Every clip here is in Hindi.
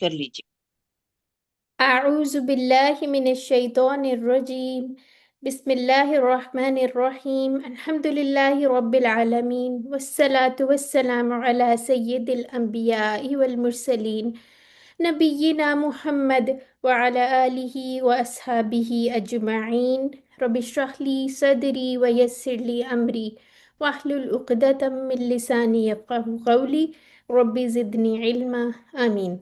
कर लीजिए। अऊज़ु बिल्लाहि मिनश्शैतानिर्रजीम। बिस्मिल्लाहिर्रहमानिर्रहीम। अल्हम्दुलिल्लाहि रब्बिल आलमीन वस्सलातु वस्सलामु अला सय्यिदिल अंबियाइ वल मुरसलीन नबिय्यिना मुहम्मद व अला आलिहि व अस्हाबिहि अजमईन। रब्बि इश्रह ली सदरी व यस्सिर ली अमरी वाहलुल उक़दतम मिन लिसानी यफ़क़हू क़ौली। रब्बि ज़िदनी इल्मा। आमीन।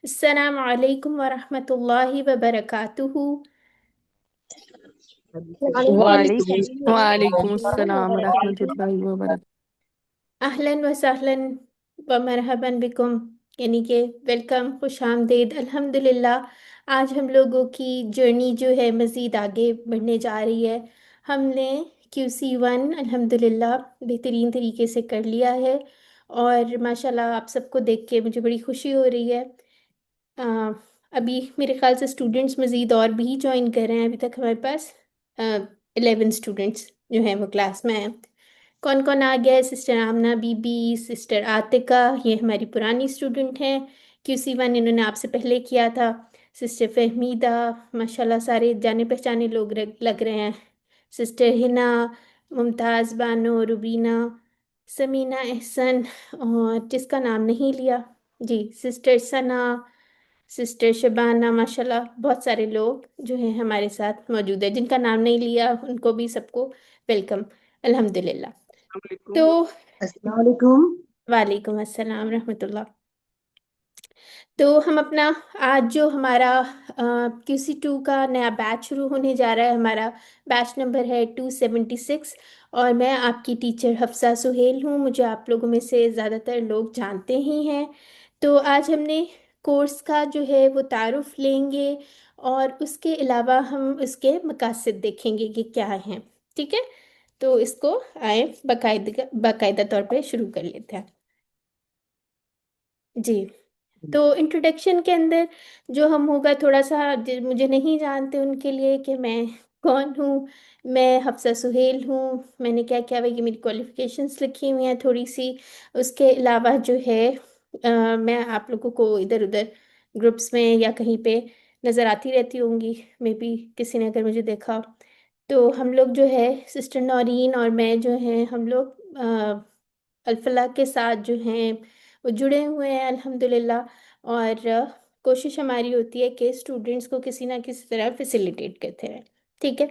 अस्सलामु अलैकुम वरहमतुल्लाहि वबरकातुहू। वालेकुम वालेकुम अस्सलाम अस्सलाम वबरकातुहू। रहमतुल्लाहि व बरकातहू। अहलन व सहलन व मरहबन बिकुम, यानी कि वेलकम, खुश आमदीद। अल्हम्दुलिल्लाह आज हम लोगों की जर्नी जो है मज़ीद आगे बढ़ने जा रही है। हमने QC1 अल्हम्दुलिल्लाह बेहतरीन तरीके से कर लिया है और माशाल्लाह आप सबको देख के मुझे बड़ी खुशी हो रही है। अ, अभी मेरे ख्याल से स्टूडेंट्स मज़ीद और भी ज्वाइन कर रहे हैं। अभी तक हमारे पास 11 स्टूडेंट्स जो हैं वो क्लास में हैं। कौन कौन आ गया है? सिस्टर आमना बीबी, सिस्टर आतिका, ये हमारी पुरानी स्टूडेंट हैं। QC1 इन्होंने आपसे पहले किया था। सिस्टर फहमीदा, माशाल्लाह सारे जाने पहचाने लोग लग रहे हैं। सिस्टर हिना, मुमताज़ बानो, रुबीना, समीना एहसन, और जिसका नाम नहीं लिया जी, सिस्टर सना, सिस्टर शबाना, माशाल्लाह बहुत सारे लोग जो हैं हमारे साथ मौजूद है। जिनका नाम नहीं लिया उनको भी सबको वेलकम अल्हम्दुलिल्लाह। तो अस्सलाम वालेकुम। वालेकुम अस्सलाम रहमतुल्लाह। तो हम अपना आज जो हमारा QC2 का नया बैच शुरू होने जा रहा है, हमारा बैच नंबर है 276 और मैं आपकी टीचर हफ्सा सुहेल हूँ। मुझे आप लोगों में से ज़्यादातर लोग जानते ही हैं। तो आज हमने कोर्स का जो है वो तारुफ लेंगे और उसके अलावा हम उसके मकासद देखेंगे कि क्या हैं। ठीक है, तो इसको आए बाकायदा तौर पे शुरू कर लेते हैं जी। तो इंट्रोडक्शन के अंदर जो हम होगा थोड़ा सा मुझे नहीं जानते उनके लिए कि मैं कौन हूँ। मैं हफ्सा सुहेल हूँ। मैंने क्या क्या वही मेरी क्वालिफ़िकेशंस लिखी हुई हैं थोड़ी सी। उसके अलावा जो है मैं आप लोगों को इधर उधर ग्रुप्स में या कहीं पे नज़र आती रहती होंगी, मे बी किसी ने अगर मुझे देखा हो। तो हम लोग जो है सिस्टर नौरीन और मैं जो है हम लोग अल्फला के साथ जो हैं वो जुड़े हुए हैं अल्हम्दुलिल्लाह। और कोशिश हमारी होती है कि स्टूडेंट्स को किसी ना किसी तरह फैसिलिटेट करते हैं। ठीक है,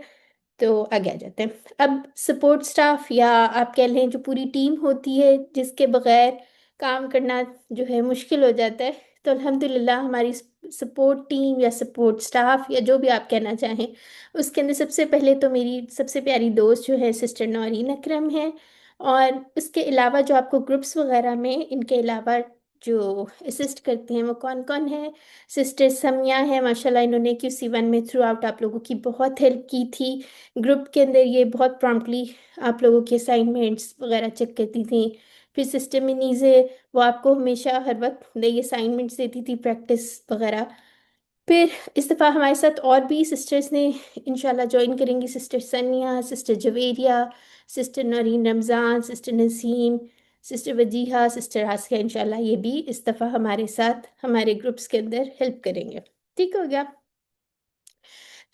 तो आगे आ जाते हैं। अब सपोर्ट स्टाफ या आप कह लें जो पूरी टीम होती है जिसके बगैर काम करना जो है मुश्किल हो जाता है, तो अल्हम्दुलिल्लाह हमारी सपोर्ट टीम या सपोर्ट स्टाफ या जो भी आप कहना चाहें, उसके अंदर सबसे पहले तो मेरी सबसे प्यारी दोस्त जो है सिस्टर नौरीन अकरम है। और उसके अलावा जो आपको ग्रुप्स वगैरह में इनके अलावा जो असिस्ट करते हैं वो कौन कौन है? सिस्टर समिया है, माशाल्लाह इन्होंने QC1 में थ्रू आउट आप लोगों की बहुत हेल्प की थी। ग्रुप के अंदर ये बहुत प्रॉम्प्टली आप लोगों के असाइनमेंट्स वगैरह चेक करती थी। फिर सिस्टर मिनीज़े, वो आपको हमेशा हर वक्त नई असाइनमेंट्स देती थी, प्रैक्टिस वगैरह। फिर इस दफ़ा हमारे साथ और भी सिस्टर्स ने इंशाल्लाह ज्वाइन करेंगी। Sister Sania, sister Javeria, sister Nareen Ramzan, sister Naseem, sister Wajiha, sister Asiya, इंशाल्लाह ये भी इस दफ़ा हमारे साथ हमारे ग्रुप्स के अंदर हेल्प करेंगे। ठीक हो गया।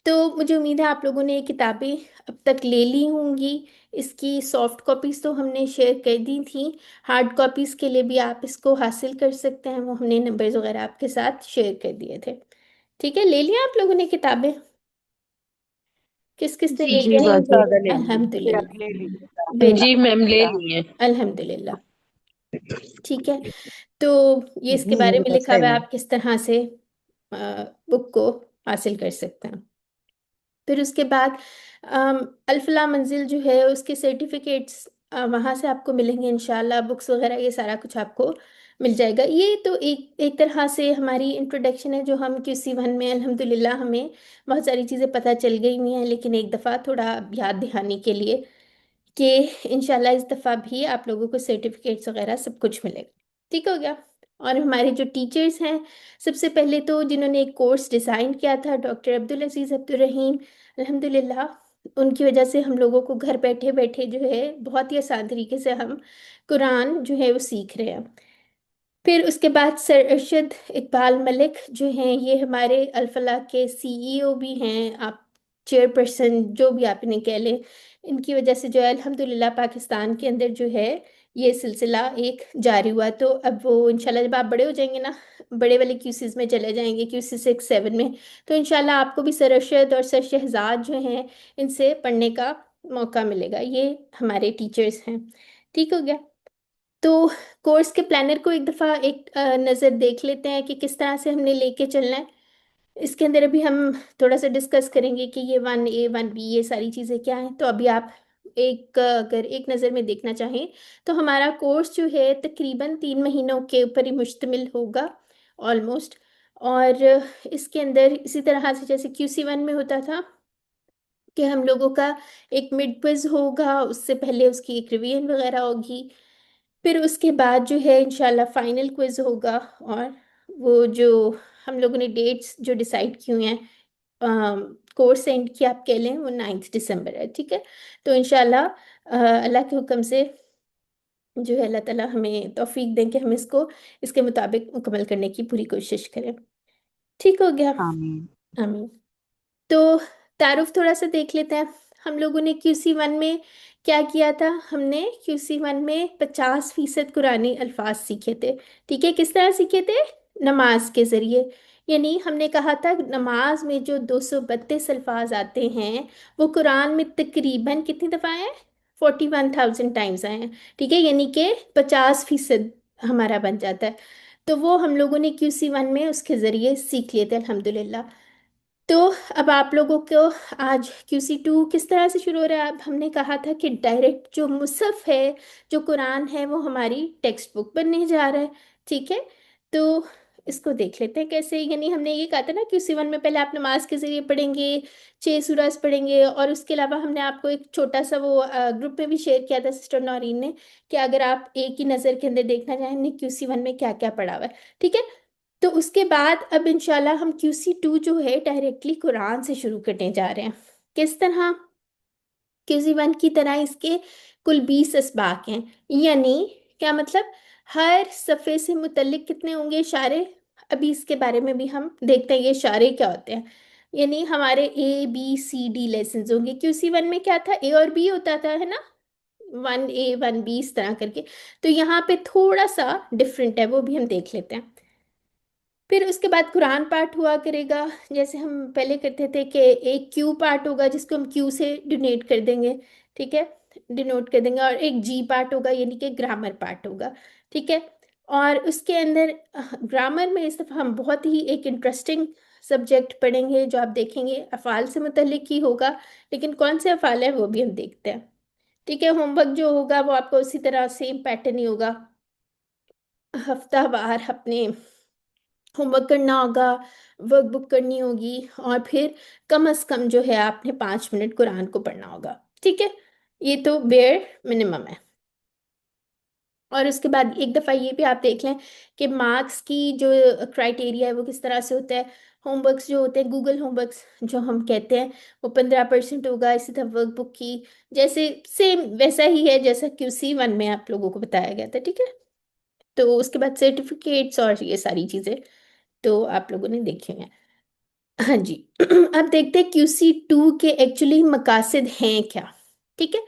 तो मुझे उम्मीद है आप लोगों ने ये किताबें अब तक ले ली होंगी। इसकी सॉफ्ट कॉपीज़ तो हमने शेयर कर दी थी। हार्ड कॉपीज़ के लिए भी आप इसको हासिल कर सकते हैं, वो हमने नंबर्स वगैरह आपके साथ शेयर कर दिए थे। ठीक है, ले लिया आप लोगों ने किताबें? किस किस ने जी ले जी लिया? बाजी। ज्यादा ले ली। अल्हम्दुलिल्लाह, वेरी जी मैम ले ली है। अल्हम्दुलिल्लाह। ठीक है, तो ये इसके जी बारे मेरे में पास लिखा है हुआ है मैम। आप किस तरह से बुक को हासिल कर सकते हैं। फिर उसके बाद अल्फला मंजिल जो है उसके सर्टिफिकेट्स वहाँ से आपको मिलेंगे इंशाल्लाह। बुक्स वगैरह ये सारा कुछ आपको मिल जाएगा। ये तो एक एक तरह से हमारी इंट्रोडक्शन है जो हम QC1 में अल्हम्दुलिल्लाह हमें बहुत सारी चीज़ें पता चल गई हुई हैं, लेकिन एक दफ़ा थोड़ा याद दिहाने के लिए कि इंशाल्लाह इस दफ़ा भी आप लोगों को सर्टिफिकेट्स वगैरह सब कुछ मिलेगा। ठीक हो गया। और हमारे जो टीचर्स हैं, सबसे पहले तो जिन्होंने एक कोर्स डिज़ाइन किया था, डॉक्टर अब्दुल अजीज़ अब्दुल रहीम, अल्हम्दुलिल्लाह उनकी वजह से हम लोगों को घर बैठे बैठे जो है बहुत ही आसान तरीके से हम कुरान जो है वो सीख रहे हैं। फिर उसके बाद सर अरशद इकबाल मलिक जो हैं, ये हमारे अल्फला के सीईओ भी हैं, आप चेयरपर्सन जो भी आप इन्हें कह लें। इनकी वजह से जो है अल्हम्दुलिल्लाह पाकिस्तान के अंदर जो है ये सिलसिला एक जारी हुआ। तो अब वो इंशाल्लाह जब आप बड़े हो जाएंगे ना, बड़े वाले क्यूसीज में चले जाएंगे, क्यूसी 6 7 में, तो इंशाल्लाह आपको भी सर अरशद और सर शहजाद जो हैं इनसे पढ़ने का मौका मिलेगा। ये हमारे टीचर्स हैं। ठीक हो गया। तो कोर्स के प्लानर को एक दफ़ा एक नज़र देख लेते हैं कि किस तरह से हमने लेके चलना है। इसके अंदर अभी हम थोड़ा सा डिस्कस करेंगे कि ये 1A 1B ये सारी चीज़ें क्या हैं। तो अभी आप अगर एक नज़र में देखना चाहें तो हमारा कोर्स जो है तकरीबन 3 महीनों के ऊपर ही मुश्तमिल होगा ऑलमोस्ट। और इसके अंदर इसी तरह से जैसे QC 1 में होता था कि हम लोगों का एक मिड क्विज होगा, उससे पहले उसकी एक रिवीजन वगैरह होगी, फिर उसके बाद जो है इंशाल्लाह फाइनल क्विज होगा। और वो जो हम लोगों ने डेट्स जो डिसाइड की हुई हैं कोर्स एंड की आप कह लें, वो 9 दिसंबर है। ठीक है। तो इंशाल्लाह अल्लाह के हुक्म से जो है अल्लाह ताला हमें तौफीक दें कि हम इसको इसके मुताबिक मुकम्मल करने की पूरी कोशिश करें। ठीक हो गया। आमीन। आमीन। तो तारुफ थोड़ा सा देख लेते हैं। हम लोगों ने QC 1 में क्या किया था? हमने QC 1 में 50% कुरानी अल्फाज सीखे थे। ठीक है। किस तरह सीखे थे? नमाज के ज़रिए। यानी हमने कहा था नमाज में जो 232 अल्फाज आते हैं वो कुरान में तकरीबन कितनी दफ़ा आए हैं? 41,000 टाइम्स आए हैं। ठीक है। यानी कि 50% हमारा बन जाता है। तो वो हम लोगों ने QC 1 में उसके ज़रिए सीख लिए थे अल्हम्दुलिल्लाह। तो अब आप लोगों को आज QC 2 किस तरह से शुरू हो रहा है? अब हमने कहा था कि डायरेक्ट जो मुसहफ है, जो कुरान है, वो हमारी टेक्स्ट बुक बनने जा रहा है। ठीक है। तो इसको देख लेते हैं कैसे। यानी हमने ये कहा था ना QC 1 में पहले आप नमाज के ज़रिए पढ़ेंगे, 6 सूराज पढ़ेंगे, और उसके अलावा हमने आपको एक छोटा सा वो ग्रुप में भी शेयर किया था सिस्टर नौरीन ने, कि अगर आप एक ही नज़र के अंदर देखना चाहें हमने QC 1 में क्या क्या पढ़ा हुआ है। ठीक है। तो उसके बाद अब इंशाल्लाह हम QC 2 जो है डायरेक्टली कुरान से शुरू करने जा रहे हैं। किस तरह? QC 1 की तरह इसके कुल 20 असबाक हैं। यानी क्या मतलब? हर सफ़े से मुतल्लिक कितने होंगे इशारे? अभी इसके बारे में भी हम देखते हैं ये इशारे क्या होते हैं। यानी हमारे ABCD लेसन होंगे। QC 1 में क्या था? A और B होता था, है ना? 1A 1B इस तरह करके। तो यहाँ पे थोड़ा सा डिफरेंट है, वो भी हम देख लेते हैं। फिर उसके बाद कुरान पार्ट हुआ करेगा, जैसे हम पहले करते थे कि एक क्यू पार्ट होगा जिसको हम क्यू से डिनोट कर देंगे। ठीक है। डिनोट कर देंगे। और एक जी पार्ट होगा यानी कि ग्रामर पार्ट होगा। ठीक है। और उसके अंदर ग्रामर में इस दफ़ा हम बहुत ही एक इंटरेस्टिंग सब्जेक्ट पढ़ेंगे, जो आप देखेंगे अफ़ाल से मुतल्लिक ही होगा, लेकिन कौन से अफ़ाल है वो भी हम देखते हैं। ठीक है। होमवर्क जो होगा वो आपको उसी तरह सेम पैटर्न ही होगा, हफ्तावार अपने होमवर्क करना होगा, वर्कबुक करनी होगी, और फिर कम से कम जो है आपने 5 मिनट कुरान को पढ़ना होगा। ठीक है। ये तो बेयर मिनिमम है। और उसके बाद एक दफ़ा ये भी आप देख लें कि मार्क्स की जो क्राइटेरिया है वो किस तरह से होता है। होमवर्क्स जो होते हैं, गूगल होमवर्क्स जो हम कहते हैं, वो 15% होगा। इसी तरह वर्कबुक की जैसे सेम वैसा ही है जैसा QC 1 में आप लोगों को बताया गया था। ठीक है। तो उसके बाद सर्टिफिकेट्स और ये सारी चीज़ें तो आप लोगों ने देखे हैं। हाँ जी। अब देखते हैं QC 2 के एक्चुअली मकासद हैं क्या। ठीक है।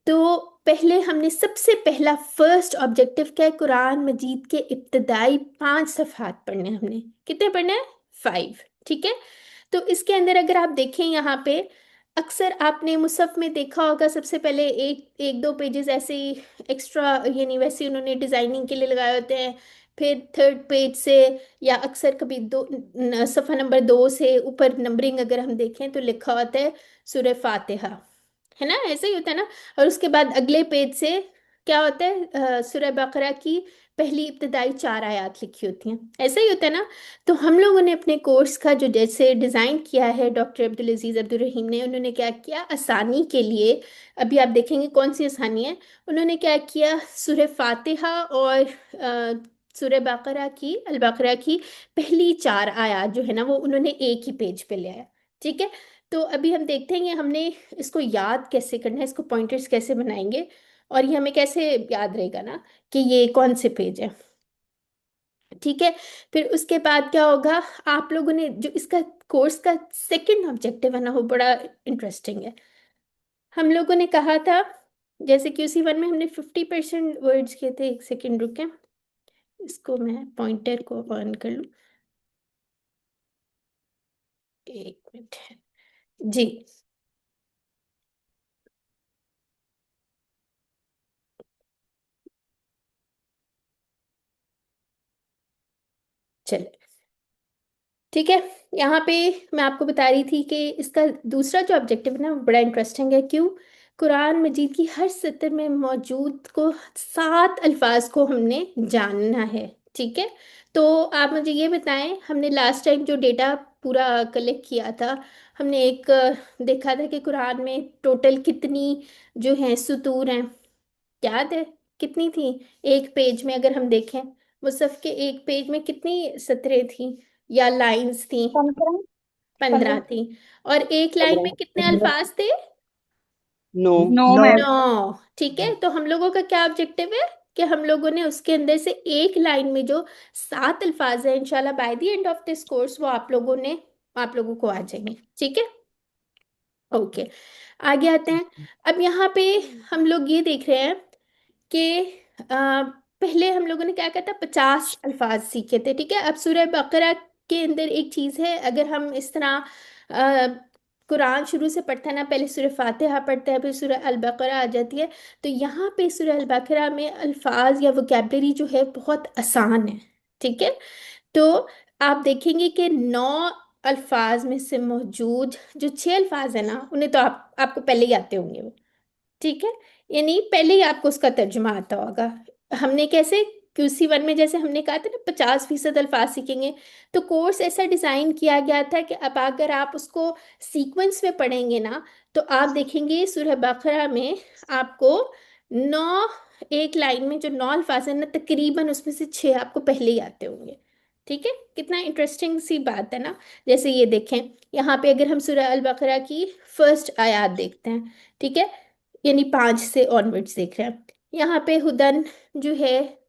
तो पहले हमने सबसे पहला फर्स्ट ऑब्जेक्टिव क्या है? कुरान मजीद के इब्तदाई 5 सफ़हात पढ़ने हैं हमने। कितने पढ़ने हैं? 5। ठीक है। तो इसके अंदर अगर आप देखें यहाँ पे, अक्सर आपने मुसहफ में देखा होगा सबसे पहले एक एक दो पेजेस ऐसे ही एक्स्ट्रा, यानी वैसे उन्होंने डिज़ाइनिंग के लिए लगाए होते हैं। फिर थर्ड पेज से, या अक्सर कभी सफ़ा नंबर 2 से ऊपर नंबरिंग अगर हम देखें तो लिखा होता है सूरह फातिहा, है ना? ऐसे ही होता है ना। और उसके बाद अगले पेज से क्या होता है? सूरह बकरा की पहली इब्तदाई 4 आयात लिखी होती हैं। ऐसा ही होता है ना। तो हम लोगों ने अपने कोर्स का जो जैसे डिज़ाइन किया है डॉक्टर अब्दुल अजीज़ अब्दुल रहीम ने, उन्होंने क्या किया आसानी के लिए? अभी आप देखेंगे कौन सी आसानी है। उन्होंने क्या किया? सूरह फातिहा और सूरह बकरा की अल बकरा की पहली 4 आयात जो है ना, वो उन्होंने एक ही पेज पे ले आया। ठीक है। तो अभी हम देखते हैं कि हमने इसको याद कैसे करना है, इसको पॉइंटर्स कैसे बनाएंगे, और ये हमें कैसे याद रहेगा ना कि ये कौन से पेज है। ठीक है। फिर उसके बाद क्या होगा, आप लोगों ने जो इसका कोर्स का सेकंड ऑब्जेक्टिव है ना, वो बड़ा इंटरेस्टिंग है। हम लोगों ने कहा था, जैसे QC1 में हमने 50% वर्ड्स किए थे। एक सेकंड रुके, इसको मैं पॉइंटर को ऑन कर लूँ, एक मिनट जी। चलिए ठीक है। यहाँ पे मैं आपको बता रही थी कि इसका दूसरा जो ऑब्जेक्टिव है ना, वो बड़ा इंटरेस्टिंग है। क्यों? कुरान मजीद की हर सतर में मौजूद को 7 अल्फाज को हमने जानना है। ठीक है। तो आप मुझे ये बताएं, हमने लास्ट टाइम जो डेटा पूरा कलेक्ट किया था, हमने एक देखा था कि कुरान में टोटल कितनी जो है सुतूर हैं, याद है कितनी थी? एक पेज में अगर हम देखें, मुसहफ के एक पेज में कितनी सतरें थी या लाइंस थी? 15। 15 थी। और एक लाइन में कितने अल्फाज थे? नो। 9 नौ। मैम। 9। ठीक है। तो हम लोगों का क्या ऑब्जेक्टिव है कि हम लोगों ने उसके अंदर से एक लाइन में जो 7 अल्फाज है, इंशाल्लाह by the end of this course वो आप लोगों को आ जाएंगे। ठीक है। ओके, आगे आते हैं। अब यहाँ पे हम लोग ये देख रहे हैं कि पहले हम लोगों ने क्या कहा था, 50 अल्फाज सीखे थे। ठीक है। अब सूरह बकरा के अंदर एक चीज़ है, अगर हम इस तरह अ, कुरान शुरू से पढ़ते हैं ना, पहले सूरह फातिहा पढ़ते हैं, फिर सूरह अल बकरा आ जाती है, तो यहाँ पे सूरह अल बकरा में अल्फाज या वोकैबलरी जो है बहुत आसान है। ठीक है। तो आप देखेंगे कि 9 अल्फाज में से मौजूद जो 6 अल्फाज है ना, उन्हें तो आपको पहले ही आते होंगे वो। ठीक है। यानी पहले ही आपको उसका तर्जुमा आता होगा। हमने कैसे QC1 में जैसे हमने कहा था ना, 50% अल्फाज सीखेंगे, तो कोर्स ऐसा डिजाइन किया गया था कि अब अगर आप उसको सीक्वेंस में पढ़ेंगे ना, तो आप देखेंगे सूरह बकरा में आपको 9, एक लाइन में जो 9 अल्फाज है ना, तकरीबन उसमें से 6 आपको पहले ही आते होंगे। ठीक है। कितना इंटरेस्टिंग सी बात है ना। जैसे ये देखें, यहाँ पे अगर हम सूरह अल बकरा की फर्स्ट आयत देखते हैं, ठीक है, यानी 5 से ऑनवर्ड्स देख रहे हैं, यहाँ पे हुदन जो है,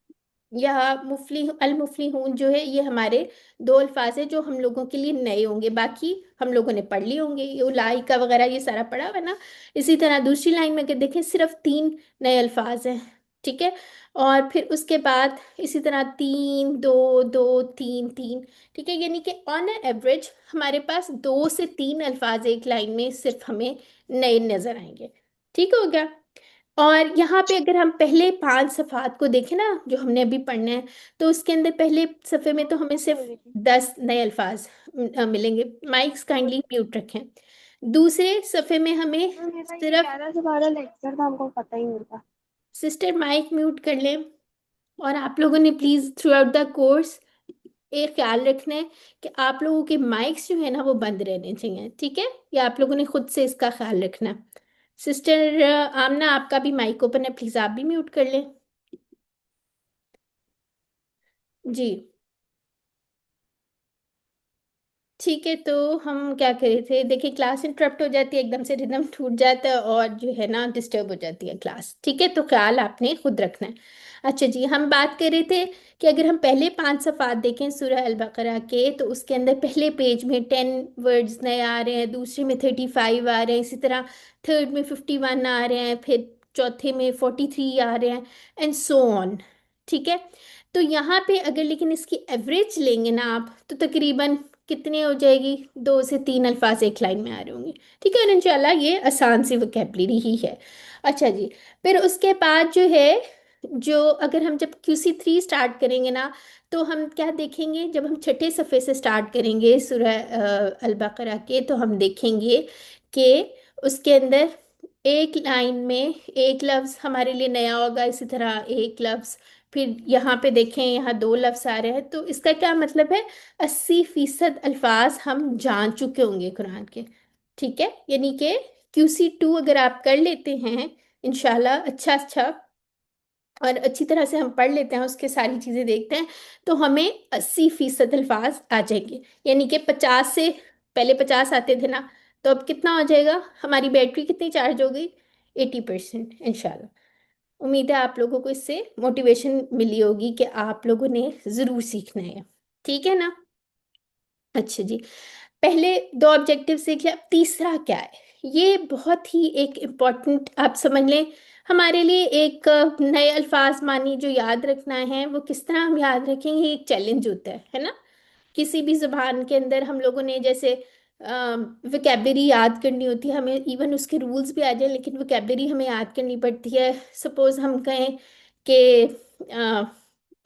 यह मुफली अल मुफलिहून जो है, ये हमारे 2 अल्फाज है जो हम लोगों के लिए नए होंगे। बाकी हम लोगों ने पढ़ लिए होंगे, ये उलाइका वगैरह ये सारा पढ़ा हुआ है ना। इसी तरह दूसरी लाइन में अगर देखें, सिर्फ 3 नए अल्फाज हैं। ठीक है। और फिर उसके बाद इसी तरह 3 2 2 3 3। ठीक है। यानी कि ऑन एवरेज हमारे पास 2 से 3 अल्फाज एक लाइन में सिर्फ हमें नए नजर आएंगे। ठीक हो गया। और यहाँ पे अगर हम पहले 5 सफ़ात को देखें ना, जो हमने अभी पढ़ने हैं, तो उसके अंदर पहले सफ़े में तो हमें सिर्फ 10 नए अल्फाज मिलेंगे। माइक्स काइंडली म्यूट रखें। दूसरे सफ़े में हमें मेरा ये सिर्फ, 11 से 12 लेक्चर था, हमको पता ही नहीं था। सिस्टर माइक म्यूट कर लें। और आप लोगों ने please through out the course एक ख्याल रखना है कि आप लोगों के माइक्स जो है ना, वो बंद रहने चाहिए। ठीक है। या आप लोगों ने खुद से इसका ख्याल रखना है। सिस्टर आमना, आपका भी माइक ओपन है, प्लीज़ आप भी म्यूट कर लें। जी ठीक है। तो हम क्या कर रहे थे, देखिए क्लास इंटरप्ट हो जाती है, एकदम से रिदम टूट जाता है और जो है ना डिस्टर्ब हो जाती है क्लास। ठीक है। तो ख्याल आपने खुद रखना है। अच्छा जी, हम बात कर रहे थे कि अगर हम पहले 5 सफ़ात देखें सूरह अल बकरा के, तो उसके अंदर पहले पेज में 10 वर्ड्स नए आ रहे हैं, दूसरे में 35 आ रहे हैं, इसी तरह थर्ड में 51 आ रहे हैं, फिर चौथे में 43 आ रहे हैं, एंड सो ऑन। ठीक है। तो यहाँ पे अगर लेकिन इसकी एवरेज लेंगे ना आप, तो तकरीबन कितनी हो जाएगी? 2 से 3 अल्फाज एक लाइन में आ रहे होंगे। ठीक है। और इंशाल्लाह ये आसान सी वोकैबलरी ही है। अच्छा जी, फिर उसके बाद जो है, जो अगर हम जब QC3 स्टार्ट करेंगे ना, तो हम क्या देखेंगे, जब हम छठे सफ़े से स्टार्ट करेंगे सूरह अल बकरा के, तो हम देखेंगे कि उसके अंदर एक लाइन में एक लफ्ज़ हमारे लिए नया होगा, इसी तरह एक लफ्ज़, फिर यहाँ पे देखें, यहाँ 2 लफ्ज़ आ रहे हैं, तो इसका क्या मतलब है? 80% अल्फाज हम जान चुके होंगे कुरान के। ठीक है। यानी कि QC2 अगर आप कर लेते हैं इंशाल्लाह, अच्छा अच्छा और अच्छी तरह से हम पढ़ लेते हैं, उसके सारी चीज़ें देखते हैं, तो हमें 80% अल्फाज आ जाएंगे। यानी कि 50 से, पहले 50 आते थे ना, तो अब कितना हो जाएगा? हमारी बैटरी कितनी चार्ज हो गई? 80% इंशाल्लाह। उम्मीद है आप लोगों को इससे मोटिवेशन मिली होगी कि आप लोगों ने ज़रूर सीखना है, ठीक है ना। अच्छा जी, पहले दो ऑब्जेक्टिव सीख लिया, अब तीसरा क्या है, ये बहुत ही एक इम्पॉर्टेंट आप समझ लें हमारे लिए। एक नए अल्फाज मानी जो याद रखना है, वो किस तरह हम याद रखेंगे, एक चैलेंज होता है ना। किसी भी ज़ुबान के अंदर हम लोगों ने जैसे वोकेबलरी याद करनी होती है, हमें इवन उसके रूल्स भी आ जाए, लेकिन वोकेबलरी हमें याद करनी पड़ती है। सपोज हम कहें कि अ,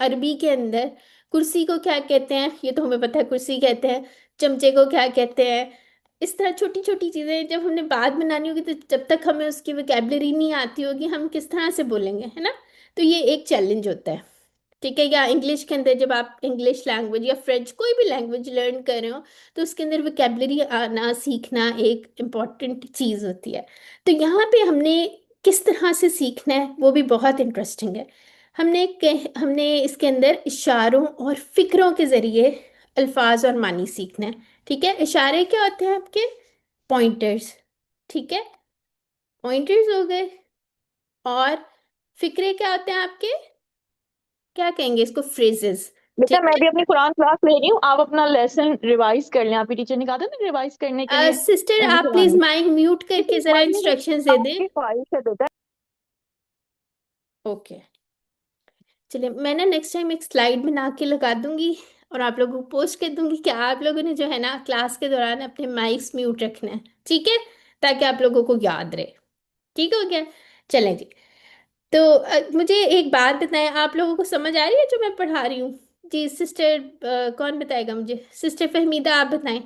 अरबी के अंदर कुर्सी को क्या कहते हैं, ये तो हमें पता है कुर्सी कहते हैं। चमचे को क्या कहते हैं। इस तरह छोटी छोटी चीज़ें जब हमने बात बनानी होगी, तो जब तक हमें उसकी वोकेबलरी नहीं आती होगी, हम किस तरह से बोलेंगे, है ना। तो ये एक चैलेंज होता है, ठीक है। या इंग्लिश के अंदर जब आप इंग्लिश लैंग्वेज या फ्रेंच कोई भी लैंग्वेज लर्न कर रहे हो, तो उसके अंदर वोकेबलरी आना सीखना एक इम्पॉर्टेंट चीज़ होती है। तो यहाँ पे हमने किस तरह से सीखना है वो भी बहुत इंटरेस्टिंग है। हमने इसके अंदर इशारों और फिक्रों के ज़रिए अल्फाज और मानी सीखना है, ठीक है। इशारे क्या होते हैं आपके, पॉइंटर्स, ठीक है, पॉइंटर्स हो गए। और फिक्रे क्या होते हैं आपके, क्या कहेंगे इसको, फ्रेजेस, बेटा ठीक मैं है। भी अपनी कुरान क्लास ले रही हूँ, आप अपना लेसन रिवाइज कर लें, आपकी टीचर ने कहा था ना रिवाइज करने के लिए। सिस्टर मैं भी आप प्लीज करवाऊंगी। माइक म्यूट करके जरा माइक में इंस्ट्रक्शंस दे दें। आपकी ख्वाहिश है बेटा। ओके, चलिए मैं ना नेक्स्ट टाइम एक स्लाइड बना के लगा दूंगी और आप लोगों को पोस्ट कर दूंगी कि आप लोगों ने जो है ना क्लास के दौरान अपने माइक्स म्यूट रखना है, ठीक है, ताकि आप लोगों को याद रहे। ठीक हो गया, चलें जी। तो मुझे एक बात बताएं, आप लोगों को समझ आ रही है जो मैं पढ़ा रही हूँ। जी सिस्टर, कौन बताएगा मुझे, सिस्टर फहमीदा आप बताएं।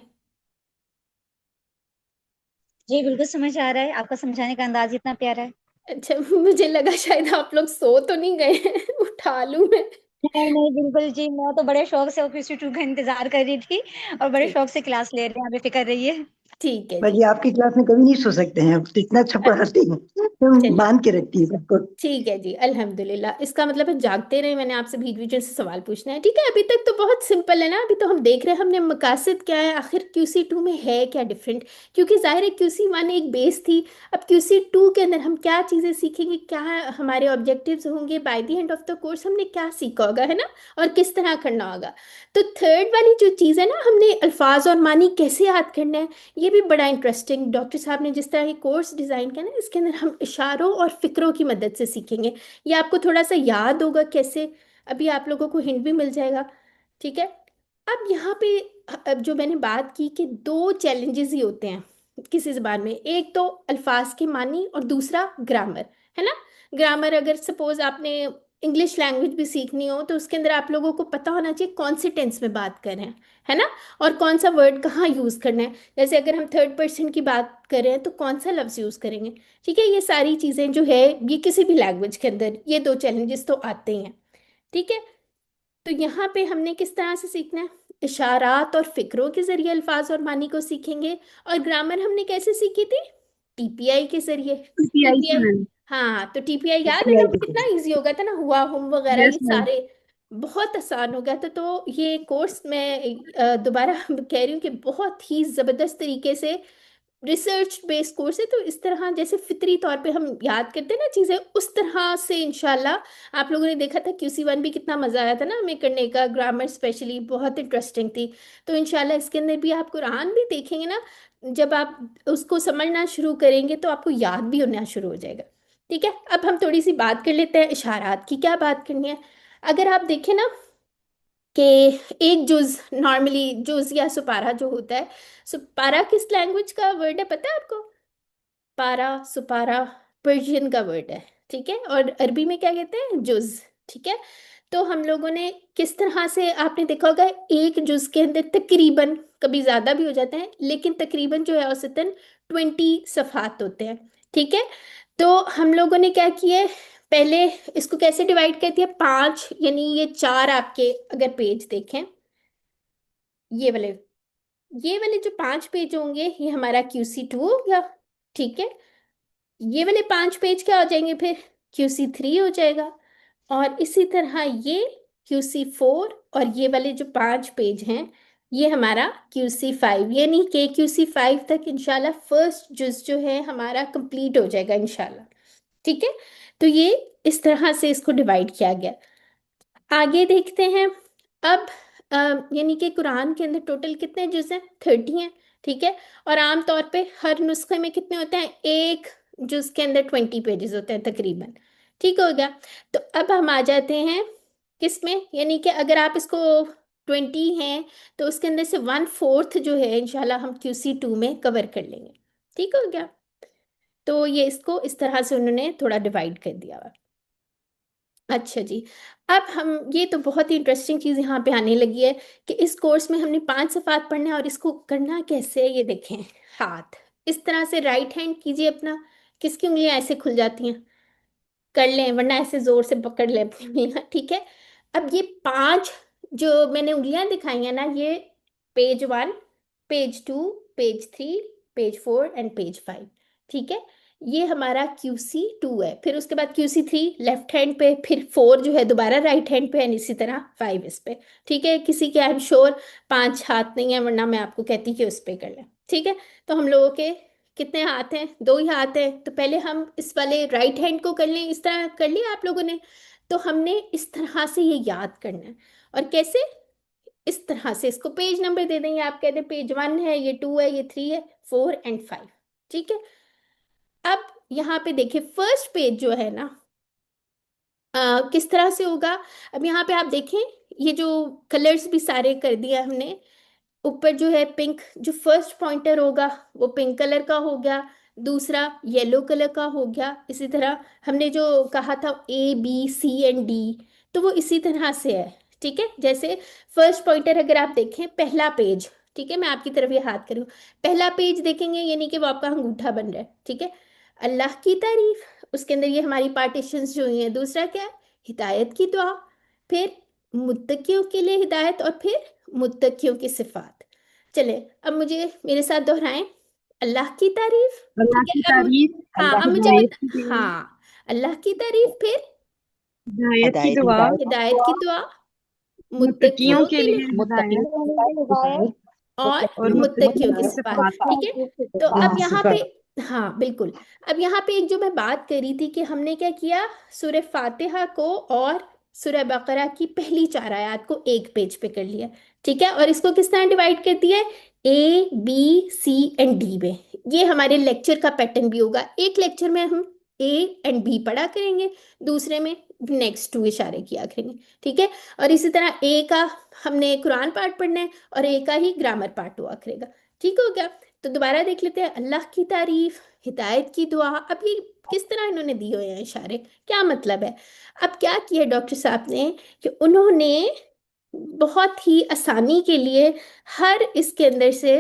जी बिल्कुल समझ आ रहा है, आपका समझाने का अंदाज इतना प्यारा है। अच्छा मुझे लगा शायद आप लोग सो तो नहीं गए हैं, उठा लूं मैं। नहीं नहीं बिल्कुल जी, मैं तो बड़े शौक से ऑफिस टू का इंतजार कर रही थी और बड़े ठीक, शौक से क्लास ले रहे हैं, आप बेफिक्र रहिए। ठीक है जी। बाजी आपकी क्लास में कभी नहीं सो सकते हैं, आप तो इतना अच्छा पढ़ाती हैं, तुम चलिए बांध के रखती है सबको। ठीक है जी, अल्हम्दुलिल्लाह, इसका मतलब है जागते रहे। मैंने आपसे बीच बीच में से सवाल पूछना है, ठीक है। अभी तक तो बहुत सिंपल है ना, अभी तो हम देख रहे हैं हमने मकासद क्या है, आखिर QC2 में है क्या डिफरेंट। क्योंकि जाहिर है QC1 एक बेस थी, अब QC2 के अंदर हम क्या चीज़ें सीखेंगे, क्या हमारे ऑब्जेक्टिव्स होंगे, by the end of the course हमने क्या सीखा होगा, है ना, और किस तरह करना होगा। तो थर्ड वाली जो चीज़ है ना, हमने अल्फाज और मानी कैसे याद करना है, ये भी बड़ा इंटरेस्टिंग डॉक्टर साहब ने जिस तरह ये कोर्स डिज़ाइन किया ना, इसके अंदर हम इशारों और फिक्रों की मदद से सीखेंगे। ये आपको थोड़ा सा याद होगा कैसे, अभी आप लोगों को हिंट भी मिल जाएगा, ठीक है। अब यहाँ पे अब जो मैंने बात की कि दो चैलेंजेस ही होते हैं किसी ज़बान में, एक तो अल्फाज के मानी और दूसरा ग्रामर, है ना। ग्रामर अगर सपोज आपने इंग्लिश लैंग्वेज भी सीखनी हो, तो उसके अंदर आप लोगों को पता होना चाहिए कौन से टेंस में बात कर रहे हैं, है ना, और कौन सा वर्ड कहाँ यूज़ करना है। जैसे अगर हम थर्ड पर्सन की बात कर रहे हैं तो कौन सा लफ्ज़ यूज़ करेंगे, ठीक है। ये सारी चीज़ें जो है, ये किसी भी लैंग्वेज के अंदर ये दो चैलेंजेस तो आते ही हैं, ठीक है। तो यहाँ पे हमने किस तरह से सीखना है, इशारात और फिक्रों के जरिए अल्फाज और मानी को सीखेंगे। और ग्रामर हमने कैसे सीखी थी, TPI के जरिए। पीपीआई से TPI, मैम। हाँ, तो TPI याद है ना, पीपीआई वो कितना इजी हो गया था ना, हुआ हम वगैरह यस ये मैम। सारे बहुत आसान हो गया था। तो ये कोर्स मैं दोबारा कह रही हूँ कि बहुत ही ज़बरदस्त तरीके से रिसर्च बेस्ड कोर्स है। तो इस तरह जैसे फितरी तौर पे हम याद करते हैं ना चीज़ें, उस तरह से इंशाल्लाह। आप लोगों ने देखा था QC1 भी कितना मज़ा आया था ना हमें करने का, ग्रामर स्पेशली बहुत इंटरेस्टिंग थी। तो इंशाल्लाह इसके अंदर भी आप कुरान भी देखेंगे ना, जब आप उसको समझना शुरू करेंगे तो आपको याद भी होना शुरू हो जाएगा, ठीक है। अब हम थोड़ी सी बात कर लेते हैं इशारात की, क्या बात करनी है। अगर आप देखें ना कि एक जुज, नॉर्मली जुज या सुपारा जो होता है, सुपारा किस लैंग्वेज का वर्ड है पता है आपको, पारा सुपारा पर्शियन का वर्ड है, ठीक है। और अरबी में क्या कहते हैं, जुज, ठीक है। तो हम लोगों ने किस तरह से, आपने देखा होगा एक जुज के अंदर तकरीबन, कभी ज़्यादा भी हो जाते हैं, लेकिन तकरीबन जो है औसतन 20 सफ़ात होते हैं, ठीक है। तो हम लोगों ने क्या किया है, पहले इसको कैसे डिवाइड कर दिया, पांच, यानी ये चार आपके अगर पेज देखें, ये वाले, ये वाले जो पांच पेज होंगे ये हमारा QC2 हो गया, ठीक है। ये वाले पांच पेज क्या हो जाएंगे फिर, QC3 हो जाएगा। और इसी तरह ये QC4, और ये वाले जो पांच पेज हैं ये हमारा QC5, यानी कि QC5 तक इंशाल्लाह फर्स्ट जुज जो है हमारा कंप्लीट हो जाएगा इंशाल्लाह, ठीक है। तो ये इस तरह से इसको डिवाइड किया गया। आगे देखते हैं। अब यानी कि कुरान के अंदर टोटल कितने जुज हैं? 30 हैं, ठीक है। और आम तौर पे हर नुस्खे में कितने होते हैं? एक जुज के अंदर 20 पेजेस होते हैं तकरीबन, ठीक हो गया। तो अब हम आ जाते हैं किसमें, यानी कि अगर आप इसको 20 हैं तो उसके अंदर से 1/4 जो है इंशाल्लाह हम QC2 में कवर कर लेंगे, ठीक हो गया। तो ये इसको इस तरह से उन्होंने थोड़ा डिवाइड कर दिया हुआ। अच्छा जी, अब हम ये तो बहुत ही इंटरेस्टिंग चीज़ यहाँ पे आने लगी है कि इस कोर्स में हमने 5 सफ़ात पढ़ने हैं और इसको करना कैसे है ये देखें। हाथ इस तरह से राइट हैंड कीजिए अपना, किसकी उंगलियां ऐसे खुल जाती हैं? कर लें, वरना ऐसे जोर से पकड़ लें अपनी उंगलियां, ठीक है। अब ये 5 जो मैंने उंगलियां दिखाई हैं ना, ये page 1, page 2, page 3, page 4 and page 5, ठीक है। ये हमारा QC2 है। फिर उसके बाद QC3 लेफ्ट हैंड पे, फिर 4 जो है दोबारा राइट हैंड पे, एंड इसी तरह 5 इस पे, ठीक है। किसी के आई एम श्योर 5 हाथ नहीं है, वरना मैं आपको कहती कि उस पे कर लें, ठीक है। तो हम लोगों के कितने हाथ हैं? 2 ही हाथ हैं। तो पहले हम इस वाले राइट हैंड को कर लें। इस तरह कर लिया आप लोगों ने? तो हमने इस तरह से ये याद करना है। और कैसे? इस तरह से इसको पेज नंबर दे देंगे। आप कहते हैं पेज 1 है, ये 2 है, ये 3 है, 4 एंड 5, ठीक है। अब यहाँ पे देखिए फर्स्ट पेज जो है ना, किस तरह से होगा। अब यहाँ पे आप देखें, ये जो कलर्स भी सारे कर दिया हमने। ऊपर जो है पिंक, जो फर्स्ट पॉइंटर होगा वो पिंक कलर का हो गया, दूसरा येलो कलर का हो गया। इसी तरह हमने जो कहा था A B C and D, तो वो इसी तरह से है, ठीक है। जैसे फर्स्ट पॉइंटर अगर आप देखें, पहला पेज, ठीक है, मैं आपकी तरफ ये हाथ करूँ, पहला पेज देखेंगे यानी कि वो आपका अंगूठा बन रहा है, ठीक है। अल्लाह की तारीफ, उसके अंदर ये हमारी पार्टीशंस जो हुई हैं। दूसरा क्या है? हिदायत की दुआ, फिर मुत्तकियों के लिए हिदायत, और फिर मुत्तकियों की सिफात। चले अब मुझे मेरे साथ दोहराएं, अल्लाह की तारीफ, अल्लाह ठीक की है। अब तारीफ, हाँ, अब मुझे हिदायत की दुआ, हाँ, अल्लाह की तारीफ, फिर हिदायत की हिदायत दुआ, हिदायत की दुआ, मुत्तकियों मुत्तकियों के के लिए, लिए हिदायत हिदायत और और मुत्तकियों मुत्तकियों की की सिफात, सिफात। ठीक है। तो अब यहाँ पे, हाँ बिल्कुल, अब यहाँ पे एक जो मैं बात करी थी कि हमने क्या किया, सूरह फातिहा को और सूरह बकरा की पहली 4 आयत को एक पेज पे कर लिया, ठीक है। और इसको किस तरह डिवाइड कर दिया है? A B C and D में। ये हमारे लेक्चर का पैटर्न भी होगा। एक लेक्चर में हम A and B पढ़ा करेंगे, दूसरे में नेक्स्ट 2 इशारे किया करेंगे, ठीक है। और इसी तरह A का हमने कुरान पार्ट पढ़ना है और A का ही ग्रामर पार्ट हुआ करेगा, ठीक हो गया। तो दोबारा देख लेते हैं, अल्लाह की तारीफ, हिदायत की दुआ। अब ये किस तरह इन्होंने दिए हुए हैं इशारे, क्या मतलब है? अब क्या किया डॉक्टर साहब ने कि उन्होंने बहुत ही आसानी के लिए हर इसके अंदर से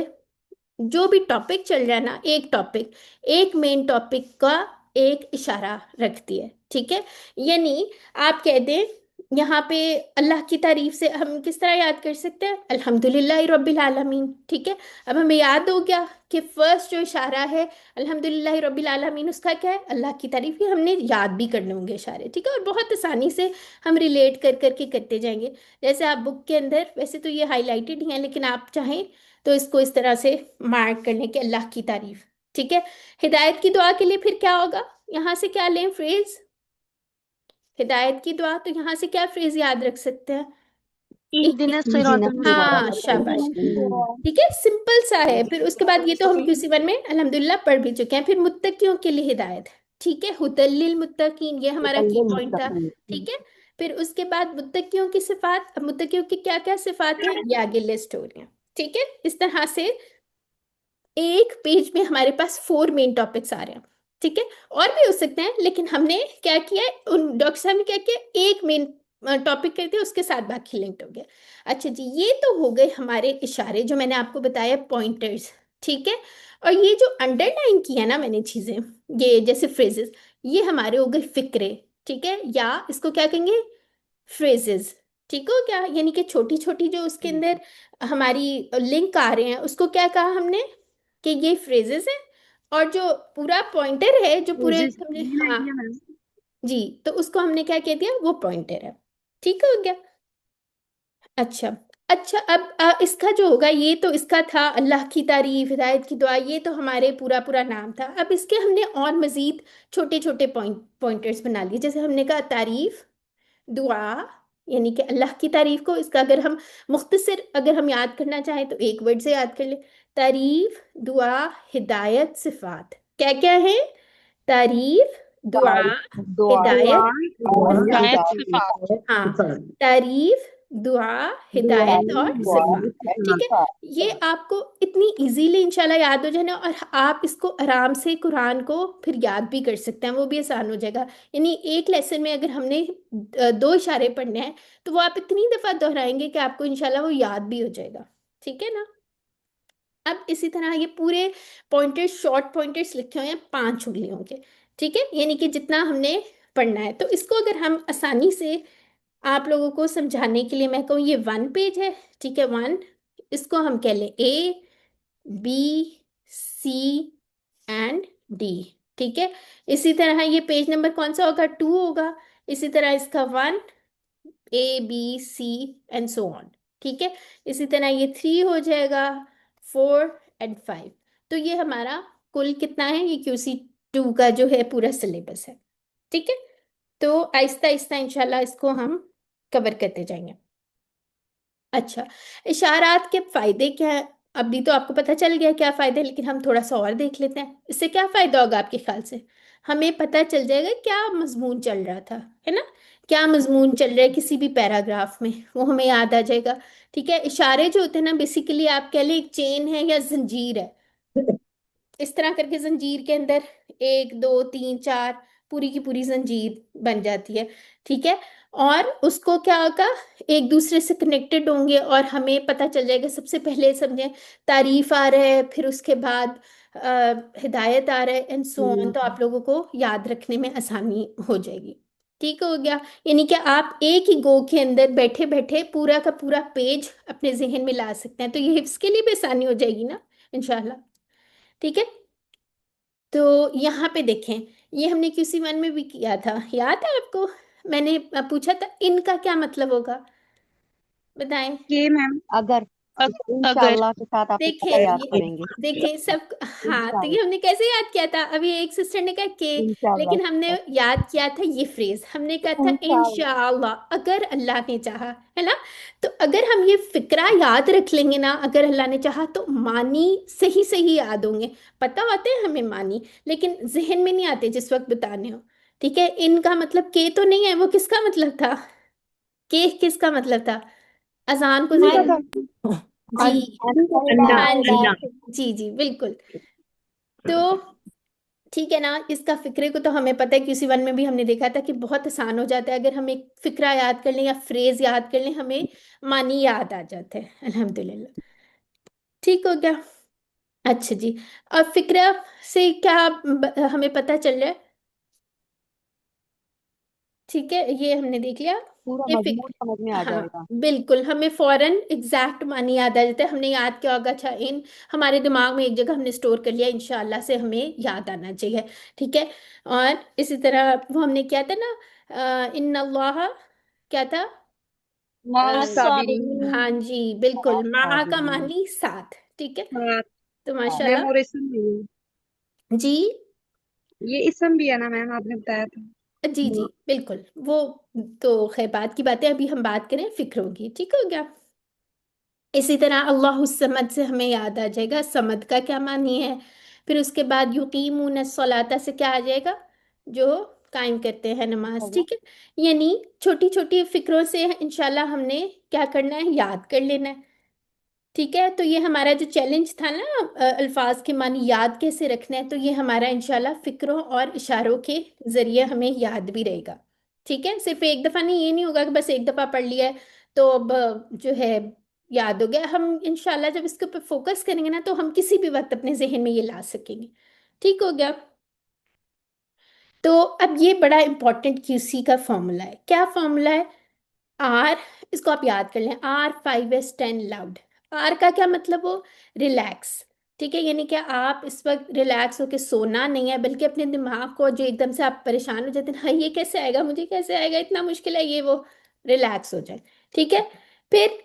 जो भी टॉपिक चल रहा है ना, एक टॉपिक, एक मेन टॉपिक का एक इशारा रखती है, ठीक है। यानी आप कह दें यहाँ पे अल्लाह की तारीफ से हम किस तरह याद कर सकते हैं? अल्हम्दुलिल्लाह रब्बिल आलमीन, ठीक है। अब हमें याद हो गया कि फर्स्ट जो इशारा है अल्हम्दुलिल्लाह रब्बिल आलमीन, उसका क्या है? अल्लाह की तारीफ। ये हमने याद भी करने होंगे इशारे, ठीक है। और बहुत आसानी से हम रिलेट कर करके करते जाएंगे। जैसे आप बुक के अंदर, वैसे तो ये हाईलाइटेड ही है, लेकिन आप चाहें तो इसको इस तरह से मार्क कर लें कि अल्लाह की तारीफ, ठीक है। हिदायत की दुआ के लिए फिर क्या होगा? यहाँ से क्या लें फ्रेज? हिदायत की दुआ, तो यहाँ से क्या फ्रेज याद रख सकते हैं? हाँ, शाबाश, ठीक है, सिंपल सा है। फिर उसके बाद ये तो हम QC1 में अल्हम्दुलिल्लाह पढ़ भी चुके हैं। फिर मुत्तकियों के लिए हिदायत, ठीक है, हुदल्लिल मुत्तकीन, ये हमारा की पॉइंट था, ठीक है। फिर उसके बाद मुत्तकियों की सिफात। अब मुत्तकियों की क्या क्या सिफात हैं ये आगे लिस्ट हो रही हैं, ठीक है। इस तरह से एक पेज में हमारे पास 4 मेन टॉपिक्स आ रहे हैं, ठीक है। और भी हो सकते हैं, लेकिन हमने क्या किया है, उन डॉक्टर साहब ने क्या किया, एक मेन टॉपिक कर दिया, उसके साथ बाकी लिंक्ड हो गया। अच्छा जी, ये तो हो गए हमारे इशारे जो मैंने आपको बताया, पॉइंटर्स, ठीक है। और ये जो अंडरलाइन किया ना मैंने चीजें, ये जैसे फ्रेजेस, ये हमारे हो गए फिक्रे, ठीक है, या इसको क्या कहेंगे, फ्रेजेस, ठीक हो क्या। यानी कि छोटी छोटी जो उसके अंदर हमारी लिंक आ रहे हैं, उसको क्या कहा हमने कि ये फ्रेजेस हैं। और जो पूरा पॉइंटर है, जो पूरे समझे, हाँ जी, तो उसको हमने क्या कह दिया, वो पॉइंटर है, ठीक हो गया। अच्छा, अच्छा, अब इसका जो होगा, ये तो इसका था अल्लाह की तारीफ, हिदायत की दुआ, ये तो हमारे पूरा पूरा नाम था। अब इसके हमने और मजीद छोटे छोटे पॉइंटर्स बना लिए। जैसे हमने कहा तारीफ, दुआ, यानी कि अल्लाह की तारीफ को इसका अगर हम मुख्तसर अगर हम याद करना चाहें तो एक वर्ड से याद कर ले। तारीफ, दुआ, हिदायत, सिफात। क्या क्या है? तारीफ, दुआ, दुआ हिदायत, हिदायत सिफात। सिफात। हाँ, तारीफ, दुआ, हिदायत और सिफात। ठीक है, ये आपको इतनी इजीली इंशाल्लाह याद हो जाना, और आप इसको आराम से कुरान को फिर याद भी कर सकते हैं, वो भी आसान हो जाएगा। यानी एक लेसन में अगर हमने 2 इशारे पढ़ने हैं तो वो आप इतनी दफ़ा दोहराएंगे कि आपको इंशाल्लाह वो याद भी हो जाएगा। ठीक है ना? अब इसी तरह ये पूरे पॉइंटर्स, शॉर्ट पॉइंटर्स लिखे हुए हैं 5 उंगलियों के। ठीक है, यानी कि जितना हमने पढ़ना है, तो इसको अगर हम आसानी से आप लोगों को समझाने के लिए मैं कहूँ, ये 1 पेज है। ठीक है, 1, इसको हम कह लें A, B, C and D। ठीक है, इसी तरह ये पेज नंबर कौन सा होगा? 2 होगा। इसी तरह इसका 1, A, B, C and so on. ठीक है, इसी तरह ये 3 हो जाएगा, 4 एंड 5। तो ये हमारा कुल कितना है? ये QC2 का जो है पूरा सिलेबस है। ठीक है, तो आहिस्ता आहिस्ता इंशाल्लाह इसको हम कवर करते जाएंगे। अच्छा, इशारात के फायदे क्या है? अभी तो आपको पता चल गया क्या फायदे है, लेकिन हम थोड़ा सा और देख लेते हैं। इससे क्या फायदा होगा आपके ख्याल से? हमें पता चल जाएगा क्या मजमून चल रहा था, है ना? क्या मजमून चल रहा है किसी भी पैराग्राफ में, वो हमें याद आ जाएगा। ठीक है, इशारे जो होते हैं ना, बेसिकली आप कह लें एक चेन है या जंजीर है। इस तरह करके जंजीर के अंदर 1 2 3 4 पूरी की पूरी जंजीर बन जाती है। ठीक है, और उसको क्या होगा, एक दूसरे से कनेक्टेड होंगे, और हमें पता चल जाएगा। सबसे पहले समझें, तारीफ आ रहा है, फिर उसके बाद हिदायत आ रहा है एंड सो ऑन, तो आप लोगों को याद रखने में आसानी हो जाएगी। ठीक हो गया? यानी कि आप एक ही गो के अंदर बैठे बैठे पूरा का पूरा पेज अपने जहन में ला सकते हैं, तो ये हिफ्स के लिए भी आसानी हो जाएगी ना इंशाल्लाह। ठीक है, तो यहाँ पे देखें, ये हमने QC1 में भी किया था, याद है आपको? मैंने पूछा था इनका क्या मतलब होगा, बताएं। के मैम अगर अगर इंशाल्लाह के साथ आप देखें इसका याद ये, करेंगे। देखें सब। हाँ, तो ये इंशाल्लाह हमने कैसे याद किया था? अभी एक सिस्टर ने कहा के, इंशाल्लाह लेकिन हमने याद किया था ये फ्रेज, हमने कहा था इंशाल्लाह इंशाअल्लाह, अगर अल्लाह ने चाहा, है ना? तो अगर हम ये फिक्रा याद रख लेंगे ना, अगर अल्लाह ने चाहा, तो मानी सही सही याद होंगे। पता होते हैं हमें मानी, लेकिन जहन में नहीं आते जिस वक्त बताने हो। ठीक है, इनका मतलब के तो नहीं है, वो किसका मतलब था? के किसका मतलब था? अजान को मुझे जहन, पता जी, अंडा हाँ जी, अंडा जी जी बिल्कुल। तो ठीक है ना, इसका फिक्रे को तो हमें पता है, QC1 में भी हमने देखा था कि बहुत आसान हो जाता है अगर हम एक फिक्रा याद कर लें या फ्रेज याद कर लें, हमें मानी याद आ जाता है अल्हम्दुलिल्लाह। ठीक हो गया? अच्छा जी, अब फिक्रा से क्या हमें पता चल रहा है? ठीक है, ये हमने देख लिया। पूरा ये मजमून समझ में आ हाँ जाएगा। बिल्कुल, हमें फौरन एग्जैक्ट मानी याद आ जाता है। हमने याद किया होगा, अच्छा इन हमारे दिमाग में एक जगह हमने स्टोर कर लिया, इंशाल्लाह से हमें याद आना चाहिए। ठीक है, और इसी तरह वो हमने किया था ना, इन्ना अल्लाह, क्या था? साबिरीन हाँ जी बिल्कुल, माँ का मानी साथ। ठीक है, हाँ तो मैम, माशाल्लाह। और इसम भी है। जी ये इसम भी है ना मैम, आपने बताया था। जी जी बिल्कुल, वो तो खैर बात की बात है, अभी हम बात करें फिक्रों की। ठीक हो गया? इसी तरह अल्लाहु समद से हमें याद आ जाएगा समद का क्या मानी है। फिर उसके बाद युकीमून सलाता से क्या आ जाएगा? जो कायम करते हैं नमाज। ठीक है, यानी छोटी छोटी फिक्रों से इंशाल्लाह हमने क्या करना है, याद कर लेना है। ठीक है, तो ये हमारा जो चैलेंज था ना, अल्फाज के मानी याद कैसे रखना है, तो ये हमारा इंशाल्लाह फिक्रों और इशारों के जरिए हमें याद भी रहेगा। ठीक है, सिर्फ एक दफ़ा नहीं, ये नहीं होगा कि बस एक दफ़ा पढ़ लिया है तो अब जो है याद हो गया। हम इंशाल्लाह जब इसके ऊपर फोकस करेंगे ना, तो हम किसी भी वक्त अपने जहन में ये ला सकेंगे। ठीक हो गया? तो अब ये बड़ा इंपॉर्टेंट QC का फॉर्मूला है। क्या फॉर्मूला है? आर, इसको आप याद कर लें, R5S10 लाउड। आर का क्या मतलब हो? रिलैक्स। ठीक है, यानी कि आप इस वक्त रिलैक्स होकर सोना नहीं है, बल्कि अपने दिमाग को जो एकदम से आप परेशान हो जाते हैं, हाँ ये कैसे आएगा, मुझे कैसे आएगा, इतना मुश्किल है ये वो, रिलैक्स हो जाए। ठीक है, फिर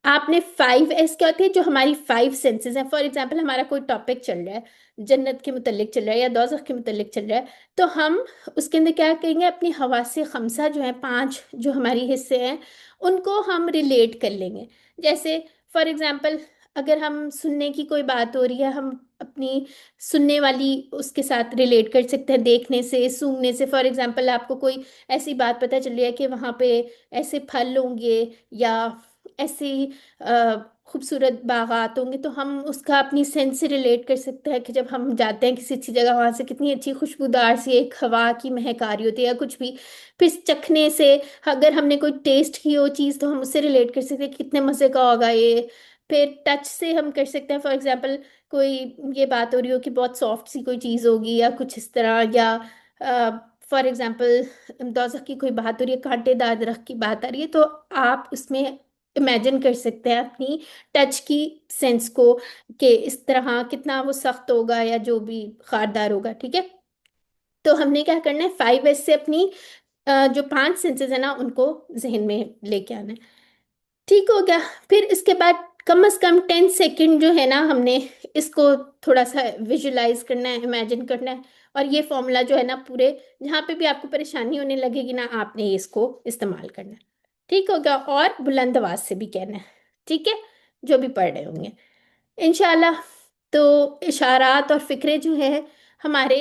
आपने 5S क्या होती है, जो हमारी 5 सेंसेस हैं। फॉर एग्जाम्पल हमारा कोई टॉपिक चल रहा है, जन्नत के मुतल्लिक चल रहा है या दोज़ख के मुतल्लिक चल रहा है, तो हम उसके अंदर क्या करेंगे, अपनी हवासे खमसा जो है 5 जो हमारी हिस्से हैं उनको हम रिलेट कर लेंगे। जैसे फॉर एग्जाम्पल अगर हम सुनने की कोई बात हो रही है, हम अपनी सुनने वाली उसके साथ रिलेट कर सकते हैं, देखने से, सूंघने से। फॉर एग्जाम्पल आपको कोई ऐसी बात पता चल रही है कि वहाँ पे ऐसे फल होंगे या ऐसे खूबसूरत बागात होंगे, तो हम उसका अपनी सेंस से रिलेट कर सकते हैं कि जब हम जाते हैं किसी अच्छी जगह, वहाँ से कितनी अच्छी खुशबूदार सी एक हवा की महक आ रही होती है या कुछ भी। फिर चखने से, अगर हमने कोई टेस्ट की हो चीज़, तो हम उससे रिलेट कर सकते हैं कि कितने मज़े का होगा ये। फिर टच से हम कर सकते हैं, फॉर एग्जाम्पल कोई ये बात हो रही हो कि बहुत सॉफ्ट सी कोई चीज़ होगी या कुछ इस तरह, या फॉर एग्जाम्पल दोज़ख की कोई बात हो रही है, कांटेदार दरख्त की बात आ रही है, तो आप उसमें इमेजिन कर सकते हैं अपनी टच की सेंस को कि इस तरह कितना वो सख्त होगा या जो भी खारदार होगा। ठीक है, तो हमने क्या करना है, 5S से अपनी जो 5 सेंसेस है ना उनको जहन में लेके आना है। ठीक हो गया। फिर इसके बाद कम से कम 10 सेकेंड जो है ना, हमने इसको थोड़ा सा विजुलाइज करना है, इमेजिन करना है। और ये फॉर्मूला जो है ना, पूरे जहाँ पे भी आपको परेशानी होने लगेगी ना, आपने इसको इस्तेमाल करना है। ठीक हो गया। और बुलंद आवाज से भी कहना है, ठीक है, जो भी पढ़ रहे होंगे इंशाल्लाह। तो इशारात और फिक्रे जो है हमारे,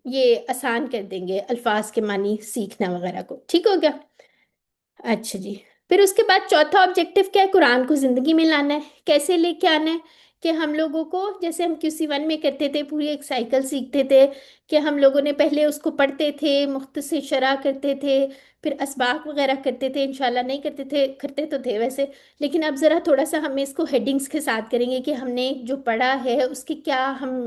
ये आसान कर देंगे अल्फाज के मानी सीखना वगैरह को। ठीक हो गया। अच्छा जी। फिर उसके बाद चौथा ऑब्जेक्टिव क्या है, कुरान को जिंदगी में लाना है। कैसे लेके आना है कि हम लोगों को, जैसे हम QC1 में करते थे, पूरी एक साइकिल सीखते थे कि हम लोगों ने पहले उसको पढ़ते थे, मुख्तसर शरह करते थे, फिर असबाक वगैरह करते थे, इंशाल्लाह नहीं करते थे, करते तो थे वैसे, लेकिन अब ज़रा थोड़ा सा हम इसको हेडिंग्स के साथ करेंगे कि हमने जो पढ़ा है उसके क्या हम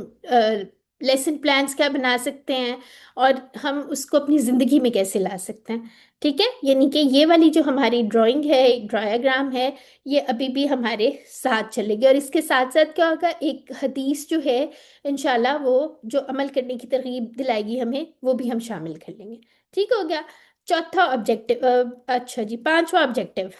लेसन प्लान्स क्या बना सकते हैं और हम उसको अपनी ज़िंदगी में कैसे ला सकते हैं। ठीक है, यानी कि ये वाली जो हमारी ड्राइंग है, डायग्राम है, ये अभी भी हमारे साथ चलेगी। और इसके साथ साथ क्या होगा, एक हदीस जो है इंशाल्लाह वो जो अमल करने की तरगीब दिलाएगी हमें, वो भी हम शामिल कर लेंगे। ठीक हो गया। चौथा ऑब्जेक्टिव, अच्छा जी, पांचवा ऑब्जेक्टिव,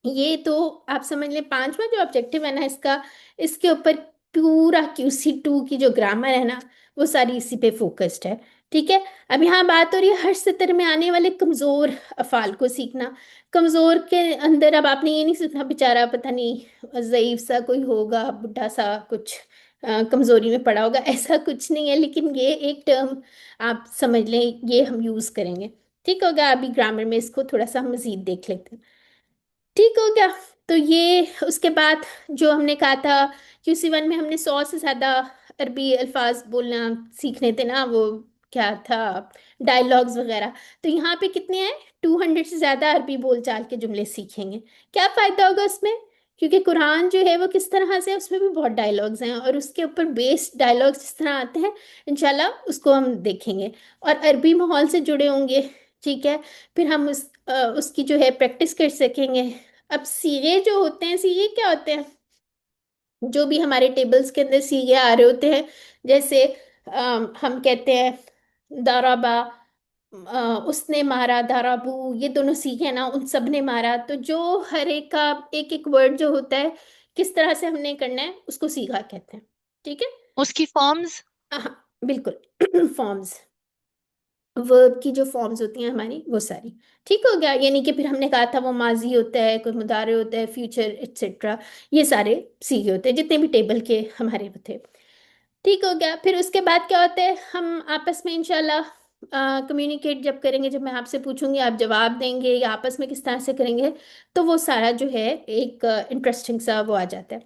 ये तो आप समझ लें पांचवा जो ऑब्जेक्टिव है ना इसका, इसके ऊपर पूरा QC2 की जो ग्रामर है ना, वो सारी इसी पे फोकस्ड है। ठीक है, अब यहाँ बात हो रही है हर सत्र में आने वाले कमजोर अफाल को सीखना। कमजोर के अंदर अब आपने ये नहीं सीखना बेचारा पता नहीं ज़ईफ सा कोई होगा, बुढ़ा सा कुछ कमजोरी में पड़ा होगा, ऐसा कुछ नहीं है, लेकिन ये एक टर्म आप समझ लें, ये हम यूज करेंगे। ठीक होगा। अभी ग्रामर में इसको थोड़ा सा हम मजीद देख लेते हैं। ठीक हो गया। तो ये उसके बाद जो हमने कहा था, QC1 में हमने 100 से ज़्यादा अरबी अल्फाज बोलना सीखने थे ना, वो क्या था, डायलॉग्स वगैरह। तो यहाँ पे कितने हैं, 200 से ज़्यादा अरबी बोलचाल के जुमले सीखेंगे। क्या फ़ायदा होगा उसमें, क्योंकि कुरान जो है वो किस तरह से है, उसमें भी बहुत डायलॉग्स हैं और उसके ऊपर बेस्ड डायलॉग्स जिस तरह आते हैं इंशाल्लाह उसको हम देखेंगे और अरबी माहौल से जुड़े होंगे। ठीक है, फिर हम उसकी जो है प्रैक्टिस कर सकेंगे। अब सीगे जो होते हैं, सीगे क्या होते हैं, जो भी हमारे टेबल्स के अंदर सीगे आ रहे होते हैं, जैसे हम कहते हैं दाराबा, उसने मारा, दाराबू, ये दोनों सीखे ना, उन सब ने मारा। तो जो हर एक का एक एक वर्ड जो होता है किस तरह से हमने करना है उसको सीगा कहते हैं। ठीक है, उसकी फॉर्म्स। हाँ बिल्कुल फॉर्म्स, वर्ब की जो फॉर्म्स होती हैं हमारी वो सारी। ठीक हो गया, यानी कि फिर हमने कहा था वो माजी होता है, कोई मुदारे होता है, फ्यूचर एट्सेट्रा, ये सारे सीखे होते हैं जितने भी टेबल के हमारे वो थे। ठीक हो गया। फिर उसके बाद क्या होता है, हम आपस में इंशाल्लाह कम्युनिकेट जब करेंगे, जब मैं आपसे पूछूंगी आप जवाब देंगे या आपस में किस तरह से करेंगे, तो वो सारा जो है एक इंटरेस्टिंग सा वो आ जाता है।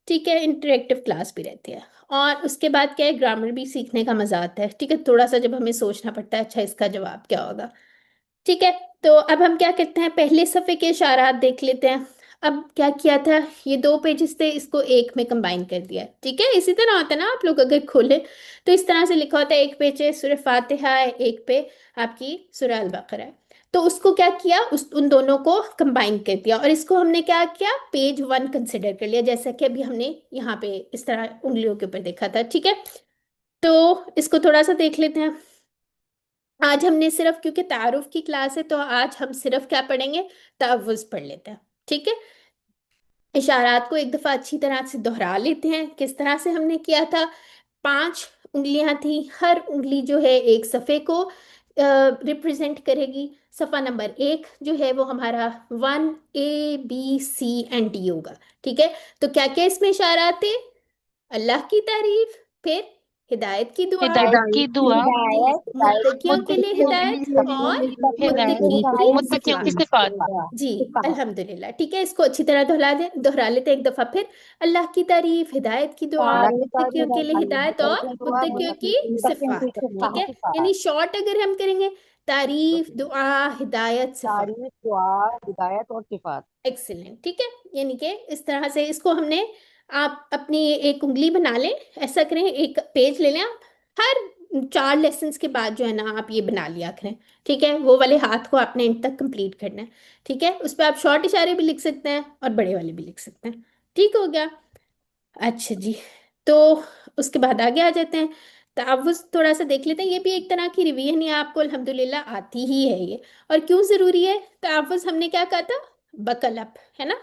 ठीक है, इंटरेक्टिव क्लास भी रहती है। और उसके बाद क्या है, ग्रामर भी सीखने का मजा आता है। ठीक है, थोड़ा सा जब हमें सोचना पड़ता है अच्छा इसका जवाब क्या होगा। ठीक है, तो अब हम क्या करते हैं, पहले सफ़े के इशारात देख लेते हैं। अब क्या किया था, ये 2 पेजेस थे, इसको एक में कंबाइन कर दिया। ठीक है, इसी तरह होता है ना, आप लोग अगर खोलें तो इस तरह से लिखा होता है, एक पेज है सूरह फातिहा है, एक पे आपकी सूरह अल बकरा है। तो उसको क्या किया, उस उन दोनों को कंबाइन कर दिया और इसको हमने क्या किया, पेज 1 कंसिडर कर लिया, जैसा कि अभी हमने यहाँ पे इस तरह उंगलियों के ऊपर देखा था। ठीक है, तो इसको थोड़ा सा देख लेते हैं। आज हमने सिर्फ, क्योंकि तारुफ की क्लास है, तो आज हम सिर्फ क्या पढ़ेंगे, तअव्वुज़ पढ़ लेते हैं। ठीक है, इशारात को एक दफा अच्छी तरह से दोहरा लेते हैं। किस तरह से हमने किया था? 5 उंगलियां थी, हर उंगली जो है एक सफ़े को रिप्रेजेंट करेगी। सफ़ा नंबर 1 जो है वो हमारा 1 A B C and D होगा। ठीक है, तो क्या क्या इसमें इशारात थे? अल्लाह की तारीफ, फिर हिदायत की दुआ, हिदायत की दुआ, मुत्तकियों के लिए हिदायत, और हिदायत, मुत्तकियों मुत्तकियों की की सिफात। जी, अल्हम्दुलिल्लाह। ठीक है, इसको अच्छी तरह दोहरा लेते हैं एक दफा फिर। अल्लाह की तारीफ, हिदायत की दुआ, मुत्तकियों के लिए हिदायत और मुत्तकियों की सिफात। ठीक है, यानी शॉर्ट अगर हम करेंगे, तारीफ, दुआ, हिदायत, सिफात। हिदायत और सिफात। एक्सीलेंट। ठीक है, यानी कि इस तरह से इसको हमने, आप अपनी एक उंगली बना लें, ऐसा करें, एक पेज ले लें आप, हर 4 लेसन्स के बाद जो है ना आप ये बना लिया करें। ठीक है, वो वाले हाथ को आपने इन तक कंप्लीट करना है। ठीक है, उस पर आप शॉर्ट इशारे भी लिख सकते हैं और बड़े वाले भी लिख सकते हैं। ठीक हो गया? अच्छा जी, तो उसके बाद आगे आ जाते हैं। तआवुज़ थोड़ा सा देख लेते हैं, ये भी एक तरह की रिवीजन है, आपको अल्हम्दुलिल्लाह आती ही है ये। और क्यों ज़रूरी है तआवुज़? हमने क्या कहा था? बकल अप, है ना,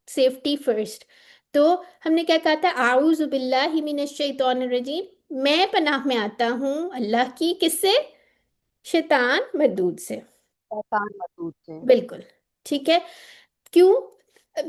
सेफ्टी फर्स्ट। तो हमने क्या कहा था? आऊज़ु बिल्लाहि मिनश शैतानिर रजीम, मैं पनाह में आता हूँ अल्लाह की, किससे? शैतान मरदूद से। शैतान मरदूद से। बिल्कुल। ठीक है, क्यों?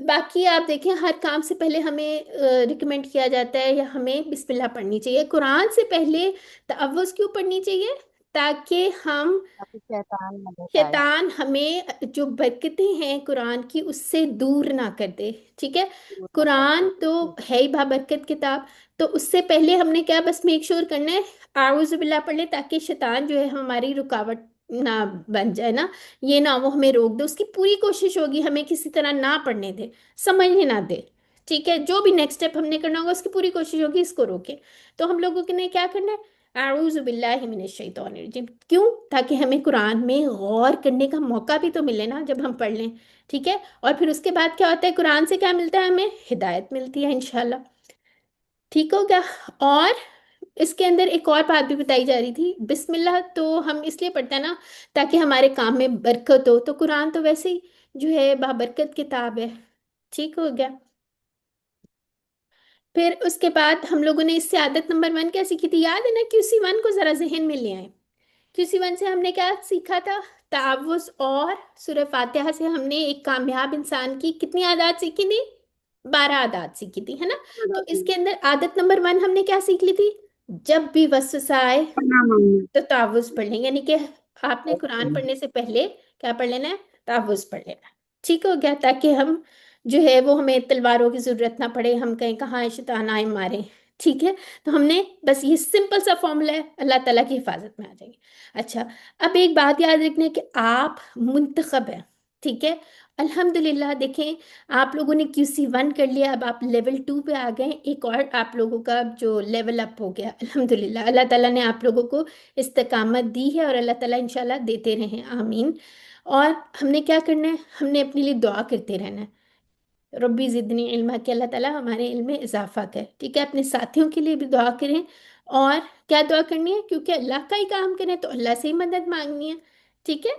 बाकी आप देखें, हर काम से पहले हमें रिकमेंड किया जाता है या हमें बिस्मिल्लाह पढ़नी चाहिए। कुरान से पहले तअव्वुज़ क्यों पढ़नी चाहिए? ताकि हम, ताकि शैतान न बचाए। शैतान हमें जो बरकतें हैं कुरान की उससे दूर ना कर दे। ठीक है, कुरान तो है ही बाबरकत किताब, तो उससे पहले हमने क्या बस मेक श्योर करना है आऊज़ बिल्लाह पढ़ ले, ताकि शैतान जो है हमारी रुकावट ना बन जाए ना, ये ना वो हमें रोक दे। उसकी पूरी कोशिश होगी हमें किसी तरह ना पढ़ने दे, समझने ना दे। ठीक है, जो भी नेक्स्ट स्टेप हमने करना होगा उसकी पूरी कोशिश होगी इसको रोके। तो हम लोगों के ने क्या करना है? आऊज़ु बिल्लाहि मिनश शैतानिर रजीम। क्यों? ताकि हमें कुरान में गौर करने का मौका भी तो मिले ना जब हम पढ़ लें। ठीक है, और फिर उसके बाद क्या होता है? कुरान से क्या मिलता है? हमें हिदायत मिलती है इंशाल्लाह। ठीक हो गया? और इसके अंदर एक और बात भी बताई जा रही थी, बिस्मिल्लाह तो हम इसलिए पढ़ते हैं ना ताकि हमारे काम में बरकत हो। तो कुरान तो वैसे ही जो है बाबरकत किताब है। ठीक हो गया? फिर उसके बाद हम लोगों ने इससे आदत नंबर 1 क्या सीखी थी? याद है ना? QC1 को जरा जहन में ले आए। QC1 से हमने क्या सीखा था? तावुज़ और सूरह फातिहा से हमने एक कामयाब इंसान की कितनी आदत सीखी थी? 12 आदत सीखी थी, है ना? तो इसके अंदर आदत नंबर 1 हमने क्या सीख ली थी? जब भी वसवसा आए तो तावुज़ पढ़ लें, यानी कि आपने कुरान पढ़ने से पहले क्या पढ़ लेना है? तावुज़ पढ़ लेना है। ठीक हो गया? ताकि हम जो है वो, हमें तलवारों की जरूरत ना पड़े, हम कहीं कहाँ शैतान आए मारे। ठीक है, तो हमने बस ये सिंपल सा फॉर्मूला है, अल्लाह ताला की हिफाजत में आ जाएंगे। अच्छा, अब एक बात याद रखना कि आप मुंतखब हैं। ठीक है, अल्हम्दुलिल्लाह। देखें, आप लोगों ने QC1 कर लिया, अब आप लेवल 2 पे आ गए। एक और आप लोगों का जो लेवल अप हो गया, अल्हम्दुलिल्लाह। अल्लाह ताला ने आप लोगों को इस्तकामत दी है और अल्लाह ताला इंशाल्लाह देते रहें, आमीन। और हमने क्या करना है? हमने अपने लिए दुआ करते रहना है, रब्बी ज़िदनी इल्मा, कि अल्लाह ताला हमारे इल्म में इजाफा करे। ठीक है, अपने साथियों के लिए भी दुआ करें। और क्या दुआ करनी है? क्योंकि अल्लाह का ही काम करें तो अल्लाह से ही मदद मांगनी है। ठीक है,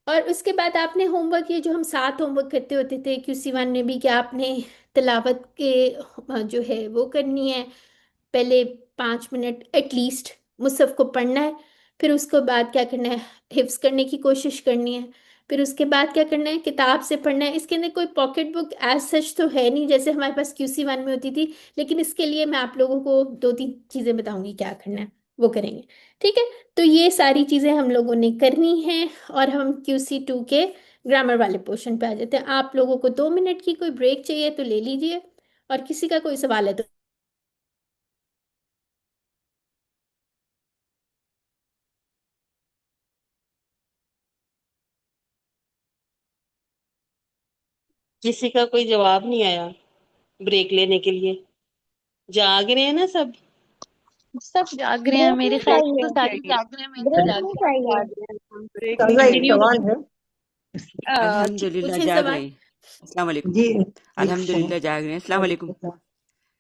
और उसके बाद आपने होमवर्क, ये जो हम 7 होमवर्क करते होते थे QC1 में भी, कि आपने तिलावत के जो है वो करनी है, पहले 5 मिनट एटलीस्ट मुसहफ को पढ़ना है। फिर उसके बाद क्या करना है? हिफ्स करने की कोशिश करनी है। फिर उसके बाद क्या करना है? किताब से पढ़ना है। इसके अंदर कोई पॉकेट बुक एज सच तो है नहीं जैसे हमारे पास QC1 में होती थी, लेकिन इसके लिए मैं आप लोगों को 2-3 चीज़ें बताऊंगी क्या करना है, वो करेंगे। ठीक है, तो ये सारी चीज़ें हम लोगों ने करनी है। और हम QC2 के ग्रामर वाले पोर्शन पे आ जाते हैं। आप लोगों को 2 मिनट की कोई ब्रेक चाहिए तो ले लीजिए, और किसी का कोई सवाल है तो किसी का कोई जवाब नहीं आया ब्रेक लेने के लिए। जाग रहे हैं ना सब? सब जाग रहे हैं, मेरे ख्याल से तो सारे जाग रहे हैं, मैं तो ब्रेक जाग नहीं रही हूँ। चाहिए। ताज़ा एक सवाल है। अल्हम्दुलिल्लाह पूछें जाग सवाल। रहे हैं। अस्सलाम वालेकुम। जी, अल्हम्दुलिल्लाह जाग रहे हैं। अस्सलाम वालेकुम।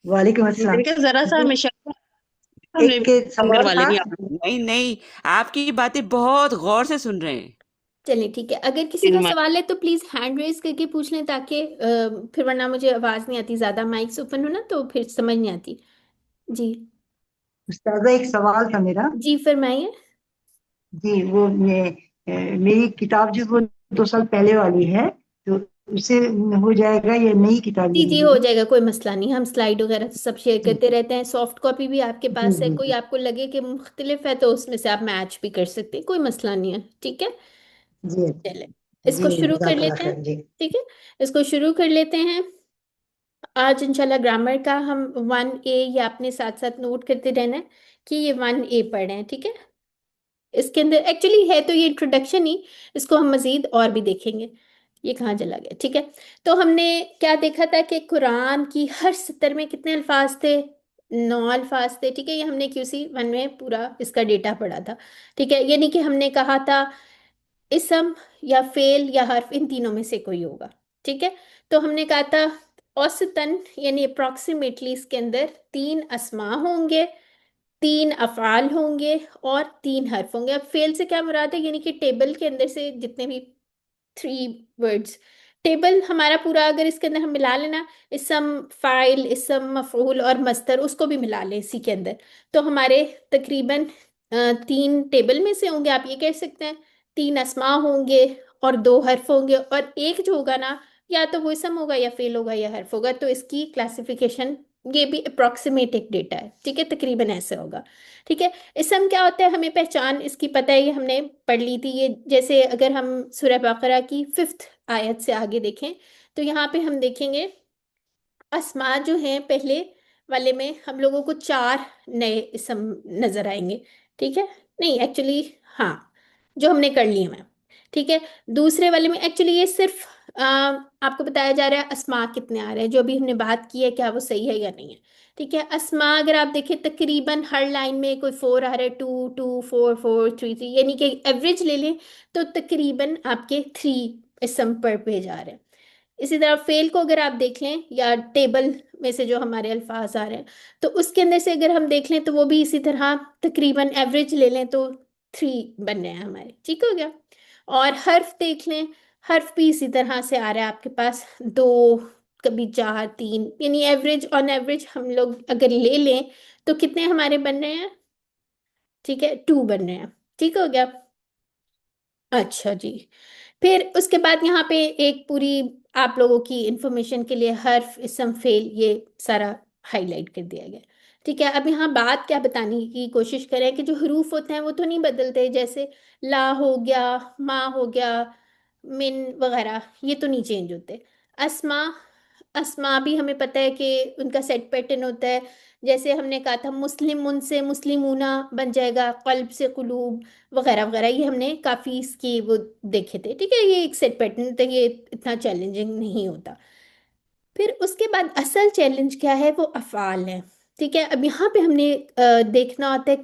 वालेकुम अस्सलाम। मैंने कहा जरा सा जी, हमेशा हमने एक घर सवाल वाले था। नहीं आते। नहीं नहीं, आपकी बातें बहुत गौर से सुन रहे हैं। चलिए ठीक है, अगर किसी फिर का मैं सवाल है तो प्लीज हैंड रेज करके पूछ लें, ताकि फिर वरना मुझे आवाज नहीं आती, ज्यादा माइक्स ओपन हो ना तो फिर समझ नहीं आती। जी। उस्तादा एक सवाल था मेरा। जी फरमाइए। जी वो मेरी किताब जो वो 2 साल पहले वाली है, तो उसे हो जाएगा या नई किताब जी ये जी हो मिलेगी? जाएगा, कोई मसला नहीं, हम स्लाइड वगैरह तो सब शेयर जी करते रहते हैं। सॉफ्ट कॉपी भी आपके जी पास है, जी कोई जी आपको लगे कि मुख्तलिफ है तो उसमें से आप मैच भी कर सकते हैं, कोई मसला नहीं है। ठीक है, जी चले जी इसको शुरू कर जज़ाकल्लाह लेते हैं। खैर जी। ठीक है, इसको शुरू कर लेते हैं। आज इंशाल्लाह ग्रामर का हम 1A, या अपने साथ साथ नोट करते रहना है कि ये 1A पढ़ रहे हैं। ठीक है, इसके अंदर एक्चुअली है तो ये इंट्रोडक्शन ही, इसको हम मजीद और भी देखेंगे। ये कहाँ चला गया? ठीक है, तो हमने क्या देखा था कि कुरान की हर सतर में कितने अल्फाज थे? 9 अल्फाज थे। ठीक है, ये हमने QC 1 में पूरा इसका डेटा पढ़ा था। ठीक है, यानी कि हमने कहा था इसम या फेल या हर्फ, इन तीनों में से कोई होगा। ठीक है, तो हमने कहा था औसतन यानी अप्रोक्सीमेटली इसके अंदर 3 अस्मा होंगे, 3 अफ़आल होंगे और 3 हर्फ होंगे। अब फेल से क्या मुराद है? यानी कि टेबल के अंदर से जितने भी 3 वर्ड्स, टेबल हमारा पूरा अगर इसके अंदर हम मिला लेना, इसम फाइल, इसम मफूल और मस्तर, उसको भी मिला लें इसी के अंदर, तो हमारे तकरीबन 3 टेबल में से होंगे, आप ये कह सकते हैं। 3 अस्मा होंगे और 2 हर्फ होंगे, और एक जो होगा ना, या तो वो इसम होगा या फेल होगा या हर्फ होगा। तो इसकी क्लासिफिकेशन, ये भी अप्रोक्सीमेट एक डेटा है। ठीक है, तकरीबन ऐसे होगा। ठीक है, इसम क्या होता है हमें पहचान इसकी पता है, ये हमने पढ़ ली थी। ये जैसे अगर हम सूरह बकरा की 5th आयत से आगे देखें, तो यहाँ पे हम देखेंगे अस्मा जो हैं पहले वाले में हम लोगों को 4 नए इसम नजर आएंगे। ठीक है, नहीं एक्चुअली, हाँ, जो हमने कर लिए हैं। ठीक है, दूसरे वाले में एक्चुअली ये सिर्फ आपको बताया जा रहा है अस्मा कितने आ रहे हैं, जो अभी हमने बात की है क्या वो सही है या नहीं है। ठीक है, अस्मा अगर आप देखें तकरीबन हर लाइन में कोई 4 आ रहा है, 2 2 4 4 3 3, यानी कि एवरेज ले लें तो तकरीबन आपके 3 इसम पर पेज आ रहे हैं। इसी तरह फेल को अगर आप देख लें, या टेबल में से जो हमारे अल्फाज आ रहे हैं, तो उसके अंदर से अगर हम देख लें तो वो भी इसी तरह तकरीबन एवरेज ले लें तो 3 बन रहे हैं हमारे। ठीक हो गया। और हर्फ देख लें, हर्फ भी इसी तरह से आ रहा है आपके पास 2, कभी 4 3, यानी एवरेज ऑन एवरेज हम लोग अगर ले लें तो कितने हमारे बन रहे हैं? ठीक है, 2 बन रहे हैं। ठीक हो गया। अच्छा जी, फिर उसके बाद यहाँ पे एक पूरी आप लोगों की इंफॉर्मेशन के लिए हर्फ इसम फेल ये सारा हाईलाइट कर दिया गया। ठीक है, अब यहाँ बात क्या बताने की कोशिश करें कि जो हरूफ होते हैं वो तो नहीं बदलते, जैसे ला हो गया, मा हो गया, मिन वगैरह, ये तो नहीं चेंज होते। अस्मा, अस्मा भी हमें पता है कि उनका सेट पैटर्न होता है। जैसे हमने कहा था मुस्लिम उनसे मुस्लिमूना बन जाएगा, कल्ब से कुलूब वगैरह वगैरह, ये हमने काफ़ी इसकी वो देखे थे। ठीक है, ये एक सेट पैटर्न होता है, ये इतना चैलेंजिंग नहीं होता। फिर उसके बाद असल चैलेंज क्या है? वो अफ़आल है। ठीक है, अब यहाँ पे हमने देखना होता है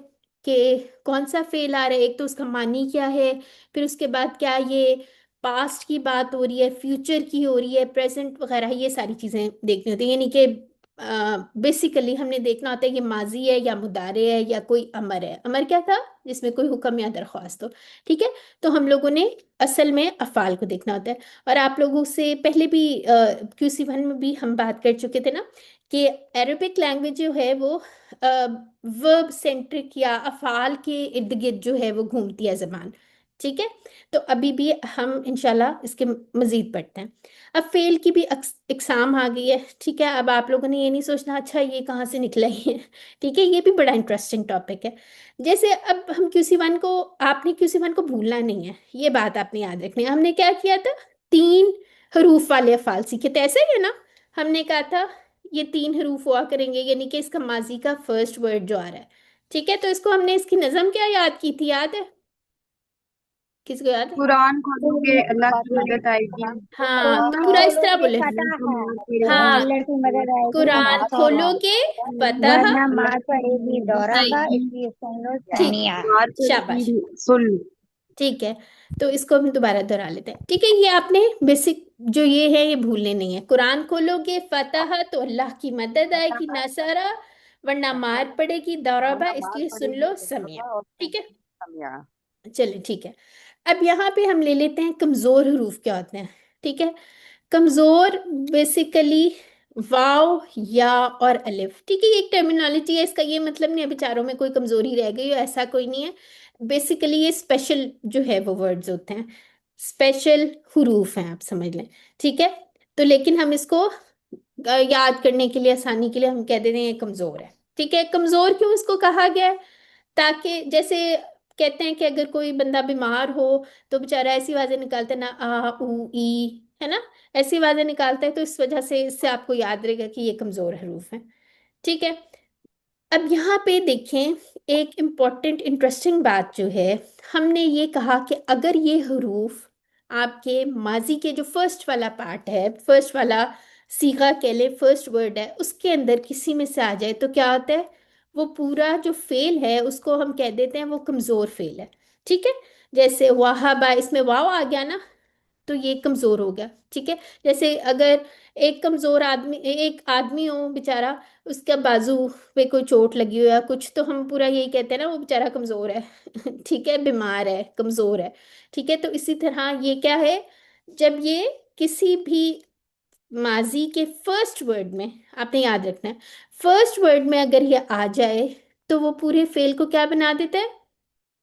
कि कौन सा फेल आ रहा है, एक तो उसका मानी क्या है, फिर उसके बाद क्या ये पास्ट की बात हो रही है, फ्यूचर की हो रही है, प्रेजेंट वगैरह, ये सारी चीज़ें देखनी होती है। यानी कि बेसिकली हमने देखना होता है कि माजी है या मुदारे है या कोई अमर है। अमर क्या था? जिसमें कोई हुक्म या दरख्वास्त हो। ठीक है, तो हम लोगों ने असल में अफ़आल को देखना होता है। और आप लोगों से पहले भी QC 1 में भी हम बात कर चुके थे ना कि अरबिक लैंग्वेज जो है वो वर्ब सेंट्रिक या अफ़ाल के इर्द गिर्द जो है वो घूमती है ज़बान। ठीक है, तो अभी भी हम इंशाल्लाह इसके मज़ीद पढ़ते हैं। अब फेल की भी एग्जाम आ गई है। ठीक है, अब आप लोगों ने ये नहीं सोचना अच्छा ये कहाँ से निकला ही है। ठीक है, ये भी बड़ा इंटरेस्टिंग टॉपिक है। जैसे अब हम QC 1 को, आपने QC 1 को भूलना नहीं है, ये बात आपने याद रखनी है। हमने क्या किया था? 3 हरूफ वाले अफ़ाल सीखे थे, ऐसा ही है ना? हमने कहा था ये 3 हरूफ हुआ करेंगे, यानी कि इसका माजी का फर्स्ट वर्ड जो आ रहा है। ठीक है, तो इसको हमने इसकी नज़म क्या याद की थी? याद है? किसको याद है? कुरान खोलोगे अल्लाह की मदद आएगी। हाँ, तो कुरान पूरा इस तरह खोलोगे बोले। फतह है, हाँ, अल्लाह की मदद आएगी, कुरान नासर खोलोगे फतह। वरना मार पड़ेगी दौराबा, जी, इसलिए सुन लो ठीक, समिया। मार शाबाश, पड़ेगी सुन। ठीक है। तो इसको हम दोबारा दोहरा लेते हैं। ठीक है, ये आपने बेसिक जो ये है ये भूलने नहीं है। कुरान खोलोगे फतह तो अल्लाह की मदद आएगी, नसारा, वरना मार पड़ेगी दौराबा, वरना मार इसलिए सुन पड़ेगी लो समिया। दौराबा और ठीक है, समिया। चलिए ठीक है। अब यहाँ पे हम ले लेते हैं कमजोर हरूफ क्या होते हैं। ठीक है, कमजोर बेसिकली वाव या और अलिफ। ठीक है, ये एक टर्मिनोलॉजी है, इसका ये मतलब नहीं है बेचारों में कोई कमजोरी रह गई हो, ऐसा कोई नहीं है। बेसिकली ये स्पेशल जो है वो वर्ड्स होते हैं, स्पेशल हुरूफ हैं, आप समझ लें। ठीक है, तो लेकिन हम इसको याद करने के लिए, आसानी के लिए हम कह देते हैं ये कमजोर है। ठीक है, कमजोर क्यों इसको कहा गया है? ताकि जैसे कहते हैं कि अगर कोई बंदा बीमार हो तो बेचारा ऐसी आवाजें निकालता है ना, आ ऊ ई, है ना, ऐसी आवाजें निकालता है, तो इस वजह से इससे आपको याद रहेगा कि ये कमजोर हरूफ है। ठीक है, अब यहाँ पे देखें, एक इम्पॉर्टेंट इंटरेस्टिंग बात जो है, हमने ये कहा कि अगर ये हरूफ आपके माजी के जो फर्स्ट वाला पार्ट है, फर्स्ट वाला सीगा कह ले, फर्स्ट वर्ड है, उसके अंदर किसी में से आ जाए तो क्या होता है, वो पूरा जो फेल है उसको हम कह देते हैं वो कमजोर फेल है। ठीक है, जैसे वाहबा, इसमें वाव आ गया ना, तो ये कमजोर हो गया। ठीक है, जैसे अगर एक कमजोर आदमी, एक आदमी हो बेचारा, उसका बाजू पे कोई चोट लगी हो या कुछ, तो हम पूरा यही कहते हैं ना वो बेचारा कमजोर है। ठीक है, बीमार है, कमजोर है। ठीक है, तो इसी तरह ये क्या है, जब ये किसी भी माजी के फर्स्ट वर्ड में, आपने याद रखना है, फर्स्ट वर्ड में अगर ये आ जाए तो वो पूरे फेल को क्या बना देता है,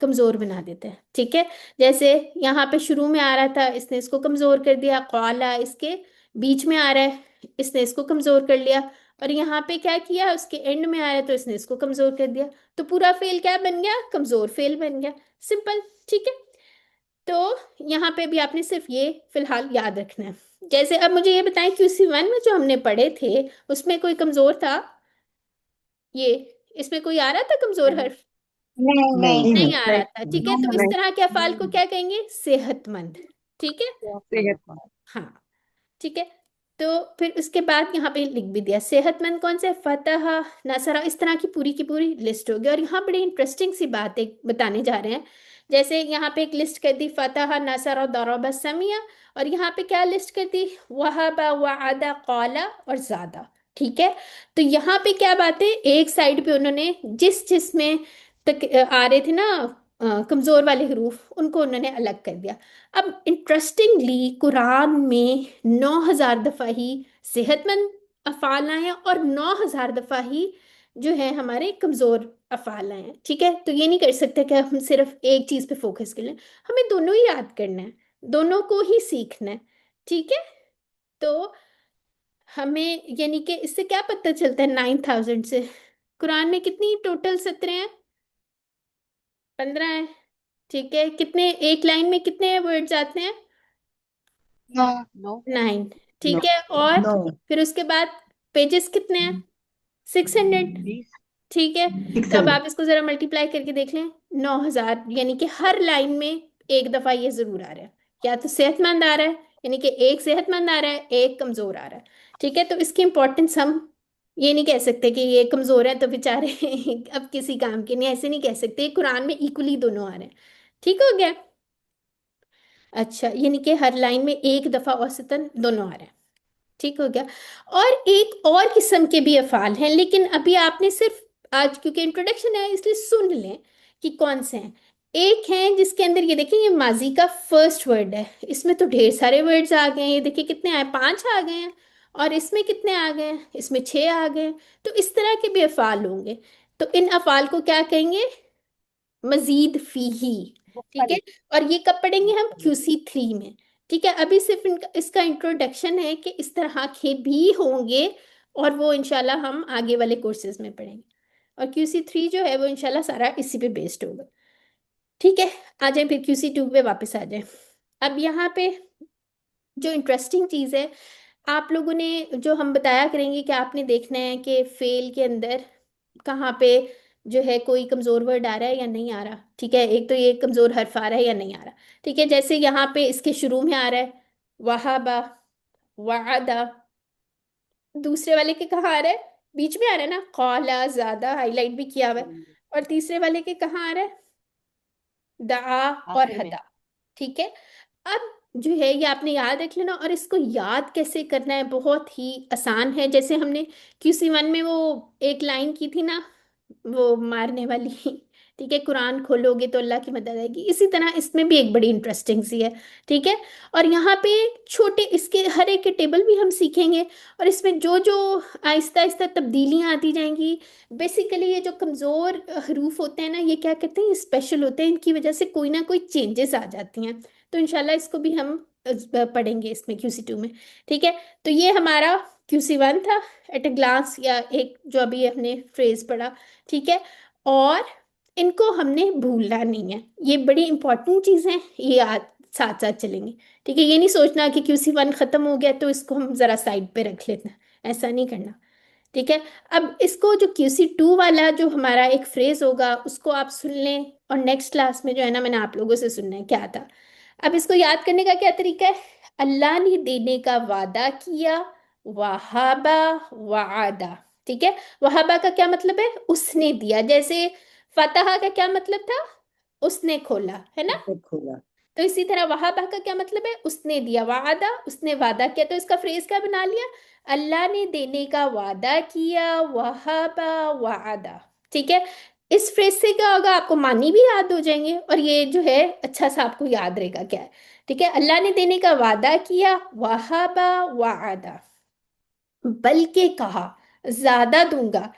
कमजोर बना देते हैं। ठीक है, जैसे यहाँ पे शुरू में आ रहा था, इसने इसको कमजोर कर दिया, कौला इसके बीच में आ रहा है, इसने इसको कमजोर कर लिया, और यहाँ पे क्या किया, उसके एंड में आ रहा है तो इसने इसको कमजोर कर दिया, तो पूरा फेल क्या बन गया, कमजोर फेल बन गया। सिंपल। ठीक है, तो यहाँ पे भी आपने सिर्फ ये फिलहाल याद रखना है। जैसे अब मुझे ये बताएं, QC1 में जो हमने पढ़े थे उसमें कोई कमजोर था, ये इसमें कोई आ रहा था कमजोर हर्फ? नहीं नहीं नहीं आ रहा था। ठीक है, तो इस नहीं। तरह के अफाल को क्या कहेंगे, सेहतमंद। ठीक है, सेहत। हाँ। ठीक है, तो फिर उसके बाद यहाँ पे लिख भी दिया सेहतमंद कौन से, फतह, नसरा, इस तरह की पूरी लिस्ट होगी। और यहाँ बड़ी इंटरेस्टिंग सी बात एक बताने जा रहे हैं। जैसे यहाँ पे एक लिस्ट कर दी, फतह, नसरा, दरबा, समिया, और यहाँ पे क्या लिस्ट कर दी, वहबा, वआदा, कौला और ज्यादा। ठीक है, तो यहाँ पे क्या बात है, एक साइड पे उन्होंने जिसमें तक आ रहे थे ना कमजोर वाले हरूफ, उनको उन्होंने अलग कर दिया। अब इंटरेस्टिंगली कुरान में 9,000 दफा ही सेहतमंद अफाल आए हैं और 9,000 दफा ही जो है हमारे कमजोर अफाल आए हैं। ठीक है, तो ये नहीं कर सकते कि हम सिर्फ एक चीज पे फोकस कर लें, हमें दोनों ही याद करना है, दोनों को ही सीखना है। ठीक है, तो हमें यानी कि इससे क्या पता चलता है, 9,000 से कुरान में कितनी टोटल सत्रह हैं, 15 है। ठीक है, कितने एक लाइन में कितने वर्ड्स आते हैं, नो 9। ठीक है, और नो फिर उसके बाद पेजेस कितने हैं, 600। 20 ठीक है, तो अब आप इसको जरा मल्टीप्लाई करके देख लें, 9,000, यानी कि हर लाइन में एक दफा ये जरूर आ रहा है, या तो सेहतमंद आ रहा है, यानी कि एक सेहतमंद आ रहा है, एक कमजोर आ रहा है। ठीक है, तो इसकी इंपॉर्टेंस हम ये नहीं कह सकते कि ये कमजोर है तो बेचारे अब किसी काम के नहीं, ऐसे नहीं कह सकते, कुरान में इक्वली दोनों आ रहे हैं। ठीक हो गया? अच्छा, यानी कि हर लाइन में एक दफा औसतन दोनों आ रहे हैं। ठीक हो गया। और एक और किस्म के भी अफाल हैं, लेकिन अभी आपने सिर्फ आज क्योंकि इंट्रोडक्शन है इसलिए सुन लें कि कौन से हैं। एक है जिसके अंदर ये देखिए, ये माजी का फर्स्ट वर्ड है, इसमें तो ढेर सारे वर्ड्स आ गए हैं, ये देखिए कितने आए, 5 आ गए हैं, और इसमें कितने आ गए हैं, इसमें 6 आ गए हैं। तो इस तरह के भी अफाल होंगे, तो इन अफाल को क्या कहेंगे, मजीद फीही। ठीक है, और ये कब पढ़ेंगे हम, QC3 में। ठीक है, अभी सिर्फ इसका इंट्रोडक्शन है कि इस तरह के भी होंगे, और वो इंशाल्लाह हम आगे वाले कोर्सेज में पढ़ेंगे, और QC3 जो है वो इंशाल्लाह सारा इसी पे बेस्ड होगा। ठीक है, आ जाए फिर QC2 पे वापस आ जाए। अब यहाँ पे जो इंटरेस्टिंग चीज़ है, आप लोगों ने जो हम बताया करेंगे कि आपने देखना है कि फेल के अंदर कहाँ पे जो है कोई कमजोर वर्ड आ रहा है या नहीं आ रहा। ठीक है, एक तो ये कमजोर हर्फ आ रहा है या नहीं आ रहा। ठीक है, जैसे यहाँ पे इसके शुरू में आ रहा है वहाबा, वादा, दूसरे वाले के कहाँ आ रहा है, बीच में आ रहा है ना, कौला, ज्यादा, हाईलाइट भी किया हुआ है, और तीसरे वाले के कहाँ आ रहा है, दआ और आखिर में हदा। ठीक है, अब जो है ये आपने याद रख लेना, और इसको याद कैसे करना है, बहुत ही आसान है। जैसे हमने QC1 में वो एक लाइन की थी ना, वो मारने वाली ठीक है, कुरान खोलोगे तो अल्लाह की मदद आएगी। इसी तरह इसमें भी एक बड़ी इंटरेस्टिंग सी है, ठीक है। और यहाँ पे छोटे इसके हर एक के टेबल भी हम सीखेंगे, और इसमें जो जो आहिस्ता आहिस्ता तब्दीलियाँ आती जाएंगी। बेसिकली ये जो कमज़ोर हरूफ होते हैं ना, ये क्या कहते हैं, ये स्पेशल होते हैं, इनकी वजह से कोई ना कोई चेंजेस आ जाती हैं। तो इंशाल्लाह इसको भी हम पढ़ेंगे इसमें QC2 में, ठीक है। तो ये हमारा QC1 था एट अ ग्लांस, या एक जो अभी हमने फ्रेज पढ़ा, ठीक है। और इनको हमने भूलना नहीं है, ये बड़ी इंपॉर्टेंट चीज़ हैं, ये आज साथ साथ चलेंगे, ठीक है। ये नहीं सोचना कि QC1 ख़त्म हो गया तो इसको हम ज़रा साइड पे रख लेते हैं, ऐसा नहीं करना, ठीक है। अब इसको जो QC2 वाला जो हमारा एक फ्रेज होगा उसको आप सुन लें, और नेक्स्ट क्लास में जो है ना, मैंने आप लोगों से सुनना है क्या था। अब इसको याद करने का क्या तरीका है, अल्लाह ने देने का वादा किया, वहाबा वादा, ठीक है। वहाबा का क्या मतलब है, उसने दिया। जैसे फतहा का क्या मतलब था, उसने खोला, है ना। खोला। तो इसी तरह वहाबा का क्या मतलब है, उसने दिया, वादा उसने वादा किया। तो इसका फ्रेज क्या बना लिया, अल्लाह ने देने का वादा किया, वहाबा वादा, ठीक है। इस फ्रेज से क्या होगा, आपको मानी भी याद हो जाएंगे, और ये जो है अच्छा सा आपको याद रहेगा क्या है, ठीक है। अल्लाह ने देने का वादा किया, वहाबा वादा, बल्कि कहा ज्यादा दूंगा।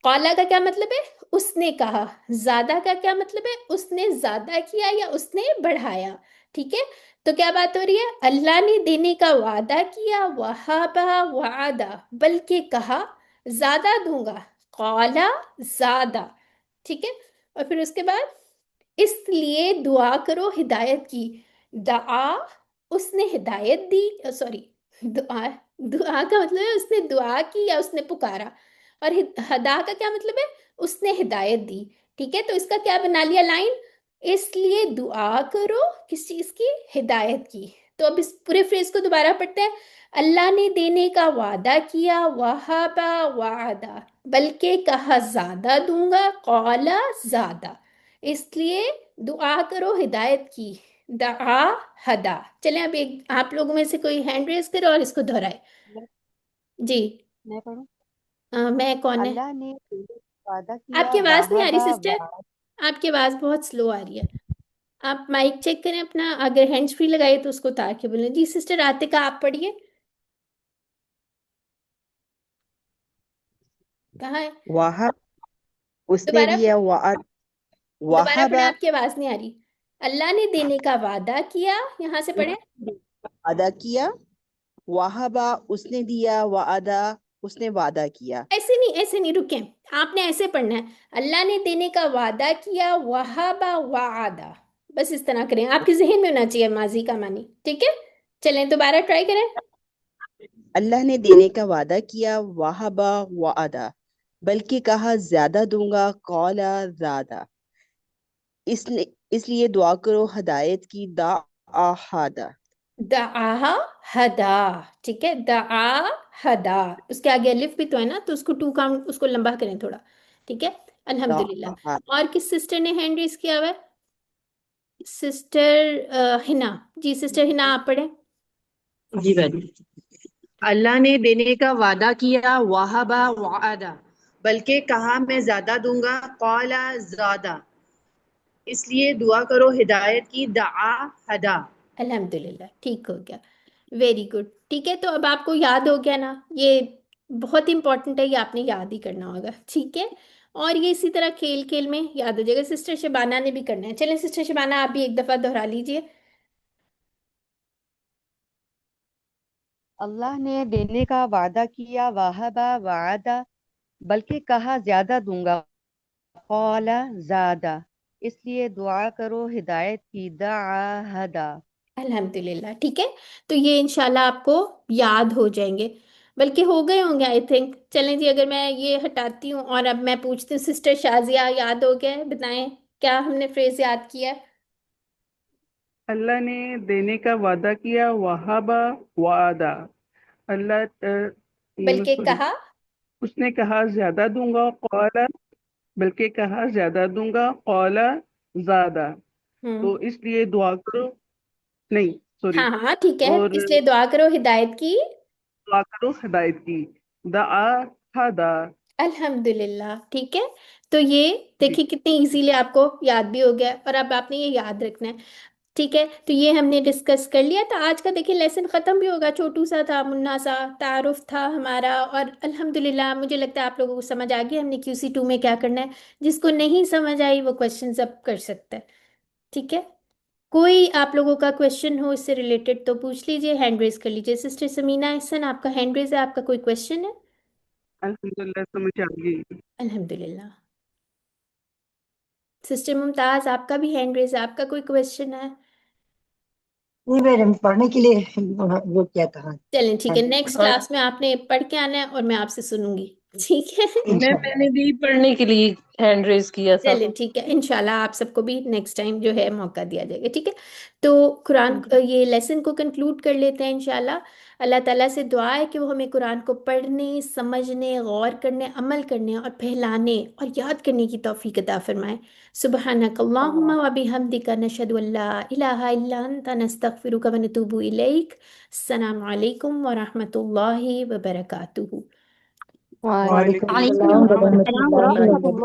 कौला का क्या मतलब है, उसने कहा। ज्यादा का क्या मतलब है, उसने ज्यादा किया या उसने बढ़ाया, ठीक है। तो क्या बात हो रही है, अल्लाह ने देने का वादा किया, वहाबा वादा, बल्कि कहा ज्यादा दूंगा, कौला ज्यादा, ठीक है। और फिर उसके बाद इसलिए दुआ करो हिदायत की, दुआ उसने हिदायत दी, सॉरी, दुआ, दुआ का मतलब है उसने दुआ की या उसने पुकारा, और हदा का क्या मतलब है, उसने हिदायत दी, ठीक है। तो इसका क्या बना लिया लाइन, इसलिए दुआ करो किस चीज की, हिदायत की। तो अब इस पूरे फ्रेज को दोबारा पढ़ते हैं, अल्लाह ने देने का वादा किया, वहाबा वादा, बल्कि कहा ज्यादा दूंगा, कौला ज्यादा, इसलिए दुआ करो हिदायत की, दआ हदा। चलें अब एक आप लोगों में से कोई हैंड रेज करे और इसको दोहराए। जी, मैं पढ़ूं। मैं कौन है, अल्लाह ने वादा किया, आपकी आवाज नहीं आ रही वहाबा सिस्टर, आपकी आवाज बहुत स्लो आ रही है। आप माइक चेक करें अपना, अगर हैंड्स फ्री लगाए तो उसको उतार के बोलें। जी सिस्टर आतिका आप पढ़िए, कहाँ है, वहाब उसने दोबारा दिया दोबारा पढ़े, वहाबा आपकी आवाज नहीं आ रही। अल्लाह ने देने का वादा किया, यहाँ से पढ़े। अदा किया, वहाबा उसने दिया, वादा उसने वादा किया। ऐसे नहीं, रुके, आपने ऐसे पढ़ना है, अल्लाह ने देने का वादा किया, वहाबा वादा, बस इस तरह करें, आपके जहन में होना चाहिए माजी का मानी, ठीक है। चलें दोबारा ट्राई करें। अल्लाह ने देने का वादा किया, वहाबा वादा, बल्कि कहा ज्यादा दूंगा, कौला ज्यादा, इसलिए दुआ करो हिदायत की, दा आहादा। दआ हदा, ठीक है, दआ हदा, उसके आगे अलिफ भी तो है ना, तो उसको टू काउंट, उसको लंबा करें थोड़ा, ठीक है। दा अल्हम्दुलिल्लाह। आहादा। और किस सिस्टर ने हैंड रेस किया हुआ है, सिस्टर हिना। जी सिस्टर हिना आप पढ़े। जी बहन, अल्लाह ने देने का वादा किया, वहाबा वादा, बल्कि कहा मैं ज्यादा दूंगा, कौला ज्यादा, इसलिए दुआ करो हिदायत की, दआ हदा। अल्हम्दुलिल्लाह, ठीक हो गया, वेरी गुड, ठीक है। तो अब आपको याद हो गया ना, ये बहुत इंपॉर्टेंट है, ये आपने याद ही करना होगा, ठीक है। और ये इसी तरह खेल खेल में याद हो जाएगा। सिस्टर शबाना ने भी करना है, चलें सिस्टर शबाना आप भी एक दफा दोहरा लीजिए। अल्लाह ने देने का वादा किया, वहाबा वादा, बल्कि कहा ज्यादा दूंगा, कौला ज्यादा, इसलिए दुआ करो हिदायत की, दआ हदा। अल्हम्दुलिल्लाह, ठीक है। तो ये इंशाल्लाह आपको याद हो जाएंगे, बल्कि हो गए होंगे आई थिंक। चलें जी, अगर मैं ये हटाती हूँ और अब मैं पूछती हूँ, सिस्टर शाजिया याद हो गया है? बताएं क्या हमने फ्रेज याद किया है? अल्लाह ने देने का वादा किया, वहाबा वादा, अल्लाह बल्कि सॉरी, कहा, उसने कहा ज्यादा दूंगा, कौला, बल्कि कहा ज्यादा दूंगा, कौला ज्यादा, तो इसलिए दुआ करो, नहीं सॉरी, हाँ हाँ ठीक है, और इसलिए दुआ करो हिदायत की। दुआ करो हिदायत की, दआ हदा। अल्हम्दुलिल्लाह। ठीक है, तो ये देखिए कितनी इजीली आपको याद भी हो गया और अब आपने ये याद रखना है। ठीक है, तो ये हमने डिस्कस कर लिया। तो आज का देखिए लेसन ख़त्म भी होगा, छोटू सा था, मुन्ना सा तारुफ था हमारा, और अल्हम्दुलिल्लाह मुझे लगता है आप लोगों को समझ आ गया हमने QC2 में क्या करना है। जिसको नहीं समझ आई वो क्वेश्चंस अब कर सकता है। ठीक है, कोई आप लोगों का क्वेश्चन हो इससे रिलेटेड तो पूछ लीजिए, हैंड रेज कर लीजिए। सिस्टर समीना एहसन आपका हैंड रेज है, आपका कोई क्वेश्चन है? अल्हम्दुलिल्लाह समझ आ गई। अल्हम्दुलिल्लाह। सिस्टर मुमताज आपका भी हैंड रेज है, आपका कोई क्वेश्चन है? नहीं मैडम, पढ़ने के लिए वो क्या था। चलें ठीक है, नेक्स्ट हाँ क्लास में आपने पढ़ के आना है और मैं आपसे सुनूंगी। ठीक है, मैंने भी पढ़ने के लिए हैंड रेज किया था। चलिए ठीक है, इंशाल्लाह आप सबको भी नेक्स्ट टाइम जो है मौका दिया जाएगा। ठीक है, तो कुरान ये लेसन को कंक्लूड कर लेते हैं इंशाल्लाह। अल्लाह ताला से दुआ है कि वो हमें कुरान को पढ़ने, समझने, गौर करने, अमल करने और फैलाने और याद करने की तौफीक अता फरमाए। सुब्हानकल्लाहुम्मा व बिहम्दिका नशहदु अल्ला इलाहा इल्ला अंता नस्तगफिरुका व नतूबु इलैक। अस्सलामु अलैकुम व रहमतुल्लाहि व बरकातुहू। वालेकुम वालेकुम अस्सलाम अस्सलाम व रहमतुल्लाहि वरहमतुल्लाह।